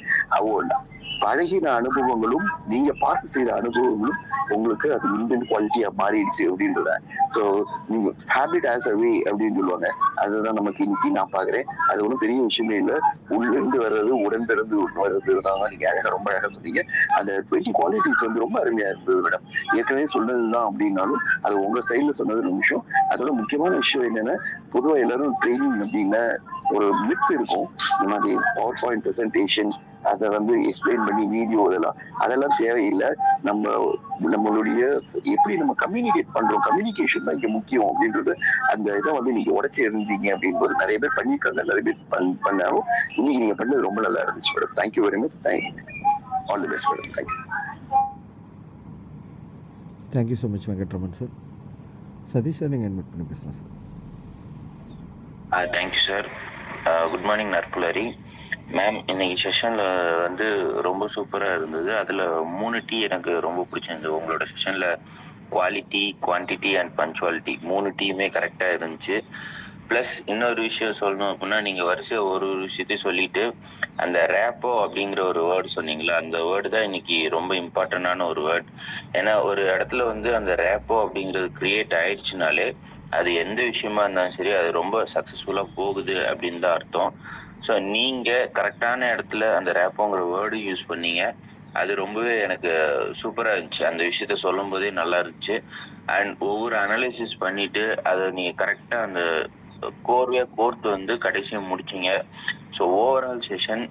பழகின அனுபவங்களும் நீங்க பார்த்து செய்த அனுபவங்களும் உங்களுக்கு அது இன்பின் குவாலிட்டியா மாறிடுச்சு அப்படின்றத. ஸோ நீங்க ஹேபிட் ஆஸ் அ வே அப்படின்னு சொல்லுவாங்க. அதுதான் நமக்கு இன்னைக்கு நான் பாக்குறேன். அது ஒன்றும் பெரிய விஷயமே இல்லை. உள்ளிருந்து வர்றது உடன் பிறந்து வர்றதுதான் நீங்க ரொம்ப அழகா சொன்னீங்க. அந்த 20 குவாலிட்டிஸ் வந்து ரொம்ப அருமையா இருந்தது மேடம். ஏற்கனவே சொன்னதுதான் அப்படின்னாலும் அது உங்க ஸ்டைல்ல சொன்னது நிமிஷம். அதோட முக்கியமான விஷயம் என்னன்னா, பொதுவா எல்லாரும் ட்ரைனிங் அப்படின்னா ஒரு மித் இருக்கும். இந்த மாதிரி பவர் பாயிண்ட் பிரசன்டேஷன் அதை வந்து எக்ஸ்பிளைன் பண்ணி வீடியோ அதெல்லாம் தேவையில்லை. நம்மளுடைய எப்படி நம்ம கம்யூனிகேட் பண்றோம், கம்யூனிகேஷன் தான் இங்க முக்கியம் அப்படின்றது. அந்த இதை வந்து நீங்க உடச்சி இருந்தீங்க அப்படின்றது நிறைய பேர் பண்ணிருக்காங்க, நிறைய பேர் பண்ணாலும் இன்னைக்கு நீங்க பண்ணது ரொம்ப நல்லா இருந்துச்சு madam. Thank you very much. All the best madam. Thank you. Thank you so much Venkatraman sir. Satish sir, நீங்கள் அட்மிட் பண்ணி பேசலாம் sir. Thank you sir. Good morning நற்புலரி மேம். இன்னைக்கு செஷனில் வந்து ரொம்ப சூப்பராக இருந்தது. அதில் 3 டீ எனக்கு ரொம்ப பிடிச்சிருந்தது. உங்களோட செஷனில் குவாலிட்டி, குவான்டிட்டி அண்ட் பங்க்சுவாலிட்டி 3 டீயுமே கரெக்டாக இருந்துச்சு. ப்ளஸ் இன்னொரு விஷயம் சொல்லணும் அப்படின்னா, நீங்கள் வரிசையாக ஒரு விஷயத்தையும் சொல்லிட்டு அந்த ரேப்போ அப்படிங்கிற ஒரு வேர்டு சொன்னீங்களா, அந்த வேர்டு தான் இன்னைக்கு ரொம்ப இம்பார்ட்டண்டான ஒரு வேர்ட். ஏன்னா ஒரு இடத்துல வந்து அந்த ரேப்போ அப்படிங்கிறது கிரியேட் ஆயிடுச்சுனாலே அது எந்த விஷயமா இருந்தாலும் சரி அது ரொம்ப சக்ஸஸ்ஃபுல்லாக போகுது அப்படின்னு தான் அர்த்தம். ஸோ நீங்கள் கரெக்டான இடத்துல அந்த ரேப்போங்கிற வேர்டு யூஸ் பண்ணீங்க. அது ரொம்பவே எனக்கு சூப்பராக இருந்துச்சு. அந்த விஷயத்த சொல்லும் போதே நல்லா இருந்துச்சு. அண்ட் ஒவ்வொரு அனாலிசிஸ் பண்ணிட்டு அதை நீங்கள் கரெக்டாக அந்த கோர்வையாக கோர்த்து வந்து கடைசியாக முடிச்சிங்க. ஸோ ஓவரால் செஷன்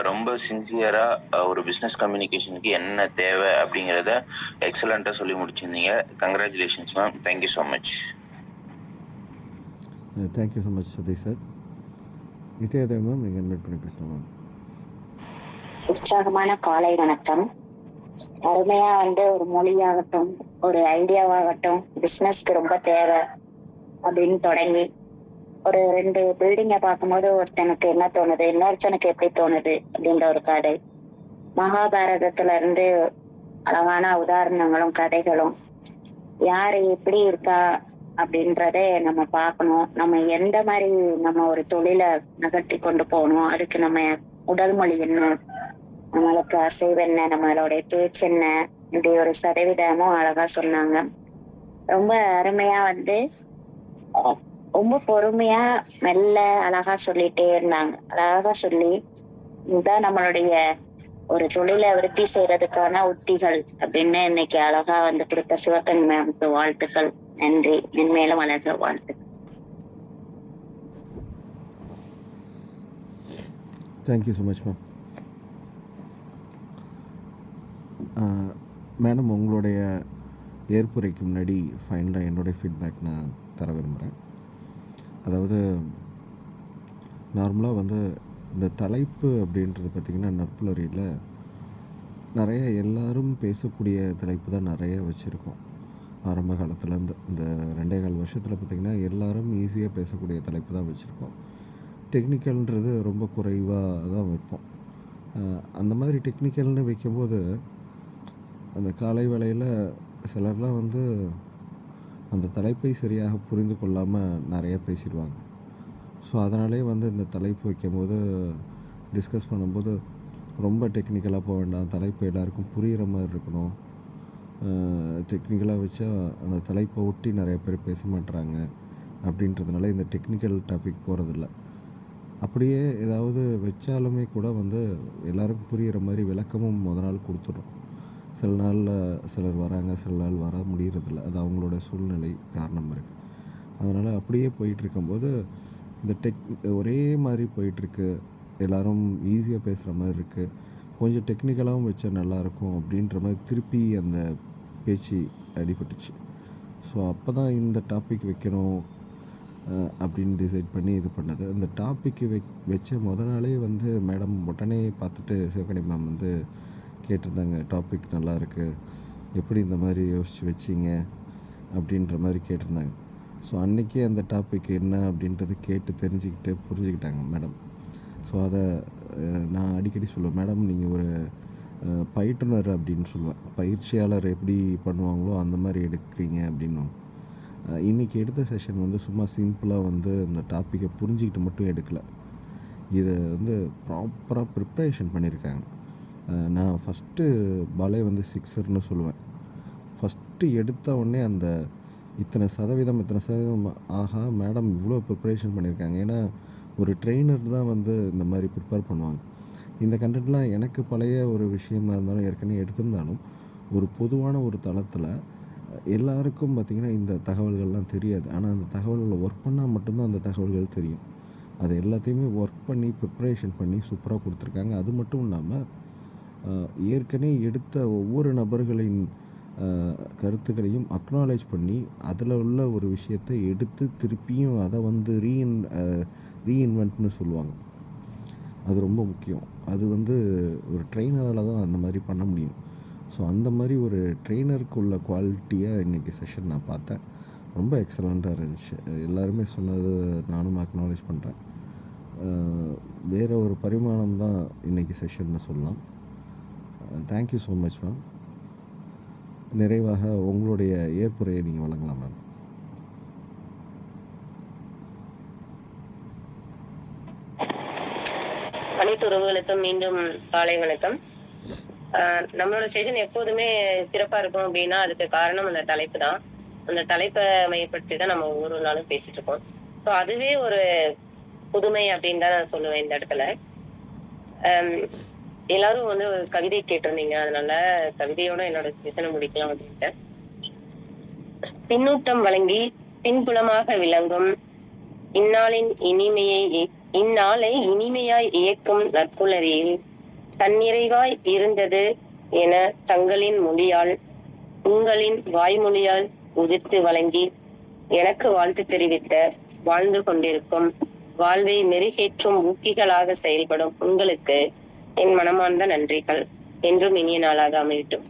ரொம்ப சின்சியராக ஒரு பிஸ்னஸ் கம்யூனிகேஷனுக்கு என்ன தேவை அப்படிங்கிறத எக்ஸலண்ட்டாக சொல்லி முடிச்சிருந்தீங்க. Congratulations ma'am. Thank you so much. Thank you so much Satish sir. Nithyadev ma'am, நீங்கள் அட்மிட் பண்ணி பேசலாம் மேம். உற்சாகமான காலை வணக்கம். அருமையா ஒரு மொழியாகட்டும், ஒரு ஐடியாவாகட்டும், பிசினஸ்க்கு ரொம்ப தேவை அப்படின்னு தொடங்கி ஒரு 2 பில்டிங்கை பார்க்கும்போது ஒருத்தனுக்கு என்ன தோணுது, இன்னொருத்தனுக்கு எப்படி தோணுது அப்படின்ற ஒரு கதை. மகாபாரதத்துல இருந்து அழகான உதாரணங்களும் கதைகளும். யாரு எப்படி இருக்கா அப்படின்றதே நம்ம பார்க்கணும். நம்ம எந்த மாதிரி நம்ம ஒரு தொழிலை நகர்த்தி கொண்டு போகணும், அதுக்கு நம்ம உடல் மொழி என்ன, நம்மளுக்கு அசைவு என்ன, நம்மளுடைய பேச்சு என்ன, இப்படி ஒரு சதவீதமும் அழகா சொன்னாங்க. ரொம்ப அருமையா ரொம்ப பொறுமையா மெல்ல அழகா சொல்லிட்டே இருந்தாங்க. அழகா சொல்லி இதுதான் நம்மளுடைய ஒரு தொழிலை விருத்தி செய்யறதுக்கான உத்திகள் அப்படின்னு இன்னைக்கு அழகா கொடுத்த சிவகனி மேம்க்கு வாழ்த்துக்கள். நன்றி. மென்மேலும் வளர்க. வாழ்த்துக்கள். Thank you so much ma'am. Madam, உங்களுடைய ஏற்புரைக்கு முன்னாடி ஃபைனலாக என்னுடைய ஃபீட்பேக் நான் தர விரும்புகிறேன். அதாவது நார்மலாக இந்த தலைப்பு அப்படின்றது பார்த்திங்கன்னா நற்புலரியில் நிறைய எல்லாரும் பேசக்கூடிய தலைப்பு தான் நிறைய வச்சுருக்கோம். ஆரம்ப காலத்தில் இந்த 2.25 வருஷத்தில் பார்த்திங்கன்னா எல்லாரும் ஈஸியாக பேசக்கூடிய தலைப்பு தான் வச்சுருக்கோம். டெக்னிக்கல்ன்றது ரொம்ப குறைவாக தான் வைப்போம். அந்த மாதிரி டெக்னிக்கல்னு வைக்கும்போது அந்த காலை வேளையில் சிலர்லாம் அந்த தலைப்பை சரியாக புரிந்து கொள்ளாமல் நிறைய பேசிடுவாங்க. ஸோ அதனாலே இந்த தலைப்பு வைக்கும்போது டிஸ்கஸ் பண்ணும்போது ரொம்ப டெக்னிக்கலாக போக வேண்டாம், தலைப்பு எல்லாருக்கும் புரிகிற மாதிரி இருக்கணும். டெக்னிக்கலாக வச்சா அந்த தலைப்பை ஒட்டி நிறைய பேர் பேச மாட்டுறாங்க. அப்படின்றதுனால இந்த டெக்னிக்கல் டாபிக் போகிறதில்ல. அப்படியே ஏதாவது வச்சாலுமே கூட எல்லாருக்கும் புரிகிற மாதிரி விளக்கமும் நாள் கொடுத்துட்றோம். சில நாளில் சிலர் வராங்க, சில நாள் வர முடியறதில்ல. அது அவங்களோட சூழ்நிலை காரணம் இருக்குது. அதனால் அப்படியே போயிட்டுருக்கும்போது இந்த ஒரே மாதிரி போயிட்டுருக்கு, எல்லோரும் ஈஸியாக பேசுகிற மாதிரி இருக்குது, கொஞ்சம் டெக்னிக்கலாகவும் வச்சா நல்லாயிருக்கும் அப்படின்ற மாதிரி திருப்பி அந்த பேச்சு அடிபட்டுச்சு. ஸோ அப்போ தான் இந்த டாபிக் வைக்கணும் அப்படின்னு டிசைட் பண்ணி இது பண்ணது. அந்த டாப்பிக்கு வச்ச நாளே மேடம் உடனே பார்த்துட்டு சிவகனி மேம் கேட்டிருந்தாங்க, டாபிக் நல்லா இருக்குது, எப்படி இந்த மாதிரி யோசித்து வச்சிங்க அப்படின்ற மாதிரி கேட்டிருந்தாங்க. ஸோ அன்றைக்கே அந்த டாபிக் என்ன அப்படின்றது கேட்டு தெரிஞ்சுக்கிட்டு புரிஞ்சுக்கிட்டாங்க மேடம். ஸோ அதை நான் அடிக்கடி சொல்லுவேன், மேடம் நீங்கள் ஒரு பயிற்றுனர் அப்படின்னு சொல்லுவேன், பயிற்சியாளர் எப்படி பண்ணுவாங்களோ அந்த மாதிரி எடுக்கிறீங்க அப்படின்னு. இன்றைக்கி எடுத்த செஷன் சும்மா சிம்பிளாக இந்த டாப்பிக்கை புரிஞ்சிக்கிட்டு மட்டும் எடுக்கலை, இதை ப்ராப்பராக ப்ரிப்ரேஷன் பண்ணியிருக்காங்க. நான் ஃபஸ்ட்டு பாலே 6ர்னு சொல்லுவேன். ஃபஸ்ட்டு எடுத்த உடனே அந்த இத்தனை சதவீதம் ஆஹா மேடம் இவ்வளோ ப்ரிப்ரேஷன் பண்ணியிருக்காங்க. ஏன்னா ஒரு ட்ரெயினர் தான் இந்த மாதிரி ப்ரிப்பேர் பண்ணுவாங்க. இந்த கண்டென்ட்லாம் எனக்கு பழைய ஒரு விஷயமா இருந்தாலும் ஏற்கனவே எடுத்திருந்தாலும் ஒரு பொதுவான ஒரு தளத்தில் எல்லாருக்கும் பார்த்திங்கன்னா இந்த தகவல்கள்லாம் தெரியாது. ஆனால் அந்த தகவல்களை ஒர்க் பண்ணால் மட்டும்தான் அந்த தகவல்கள் தெரியும். அது எல்லாத்தையுமே ஒர்க் பண்ணி ப்ரிப்ரேஷன் பண்ணி சூப்பராக கொடுத்துருக்காங்க. அது மட்டும் இல்லாமல் ஏற்கனவே எடுத்த ஒவ்வொரு நபர்களின் கருத்துக்களையும் அக்னாலேஜ் பண்ணி அதில் உள்ள ஒரு விஷயத்தை எடுத்து திருப்பியும் அதை ரீஇன்வென்ட்னு சொல்லுவாங்க. அது ரொம்ப முக்கியம். அது ஒரு ட்ரெயினரால் தான் அந்த மாதிரி பண்ண முடியும். ஸோ அந்த மாதிரி ஒரு ட்ரெயினருக்கு உள்ள குவாலிட்டியாக இன்றைக்கி செஷன் நான் பார்த்தேன். ரொம்ப எக்ஸலண்ட்டாக இருந்துச்சு. எல்லாருமே சொன்னது நானும் அக்னாலேஜ் பண்ணுறேன். வேறு ஒரு பரிமாணம் தான் இன்றைக்கி செஷன்னு சொல்லலாம். Thank you so much ma'am. நிறைவாக உங்களுடைய ஏற்புரையை நீங்கள் வழங்கலாம் மேம். அனைத்து உறவுகளுக்கும் மீண்டும் காலை வணக்கம். நம்மளோட செஷன் எப்போதுமே சிறப்பா இருக்கும் அப்படின்னா அதுக்கு காரணம் அந்த தலைப்பு தான். அந்த தலைப்பை மையப்படுத்தி தான் நம்ம ஒவ்வொரு நாளும் பேசிட்டு இருக்கோம். ஸோ அதுவே ஒரு புதுமை அப்படின்னு தான் நான் சொல்லுவேன் இந்த இடத்துல. எல்லாரும் வந்து ஒரு கவிதை கேட்டிருந்தீங்க, அதனால கவிதையோட என்னோட செஷனை முடிக்கலாம் அப்படின்ட்டு. பின்னூட்டம் வழங்கி பின்புலமாக விளங்கும் இந்நாளை இனிமையாய் இயக்கும் நற்புலரியில் தன்னிறைவாய் இருந்தது என தங்களின் மொழியால் உங்களின் வாய்மொழியால் உதிர்த்து வழங்கி எனக்கு வாழ்த்து தெரிவித்த வாழ்ந்து கொண்டிருக்கும் வாழ்வை மெருகேற்றும் ஊக்கிகளாக செயல்படும் உங்களுக்கு என் மனமார்ந்த நன்றிகள். என்றும் இனிய நாளாக அமையட்டும்.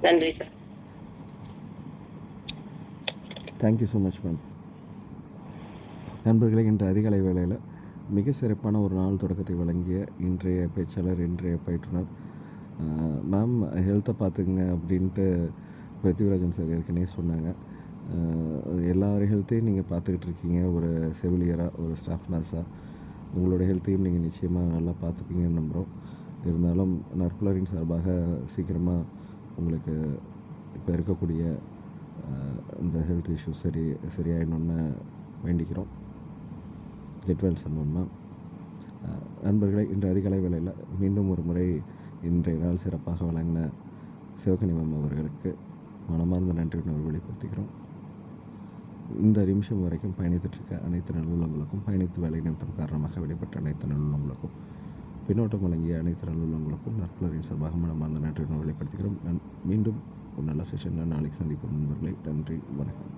நன்றி sir. Thank you so much ma'am. நண்பர்களே, இன்று அதிகாலை வேளையில் மிக சிறப்பான ஒரு நாள் தொடக்கத்தை வழங்கிய இன்றைய பேச்சாளர், இன்றைய பயிற்றுனர் மேம். ஹெல்த்தை பார்த்துக்குங்க அப்படின்ட்டு பிருத்திவிராஜன் சார் ஏற்கனவே சொன்னாங்க. எல்லார் ஹெல்த்தையும் நீங்கள் பார்த்துக்கிட்டு இருக்கீங்க. ஒரு செவிலியராக, ஒரு ஸ்டாஃப் நர்ஸாக உங்களோட ஹெல்த்தையும் நீங்கள் நிச்சயமாக நல்லா பார்த்துப்பீங்கன்னு நம்புகிறோம். இருந்தாலும் நற்புலரின் சார்பாக சீக்கிரமாக உங்களுக்கு இப்போ இருக்கக்கூடிய இந்த ஹெல்த் இஷ்யூ சரியாயிடணுன்னு வேண்டிக்கிறோம். Get well soon ma'am. நண்பர்களை, இன்று அதிகாலை வேளையில் மீண்டும் ஒரு முறை இன்றைய நாள் சிறப்பாக வழங்கின சிவகனி மேம் அவர்களுக்கு மனமார்ந்த நன்றியுடன் வெளிப்படுத்திக்கிறோம். இந்த நிமிஷம் வரைக்கும் பயணித்துட்ருக்க அனைத்து நல்லுள்ளங்களுக்கும், பயணித்து வேலை நிமித்தம் காரணமாக வெளிப்பட்ட அனைத்து நல்லுள்ளங்களுக்கும், பின்னோட்டம் வழங்கிய அனைத்து நல்லுள்ளங்களுக்கும் நற்புலரின் சார்பாக மனமார்ந்த நன்றியுடன் வெளிப்படுத்திக்கிறோம். மீண்டும் ஒரு நல்ல செஷனில் நாளைக்கு சந்திப்போம் நண்பர்களை. நன்றி, வணக்கம்.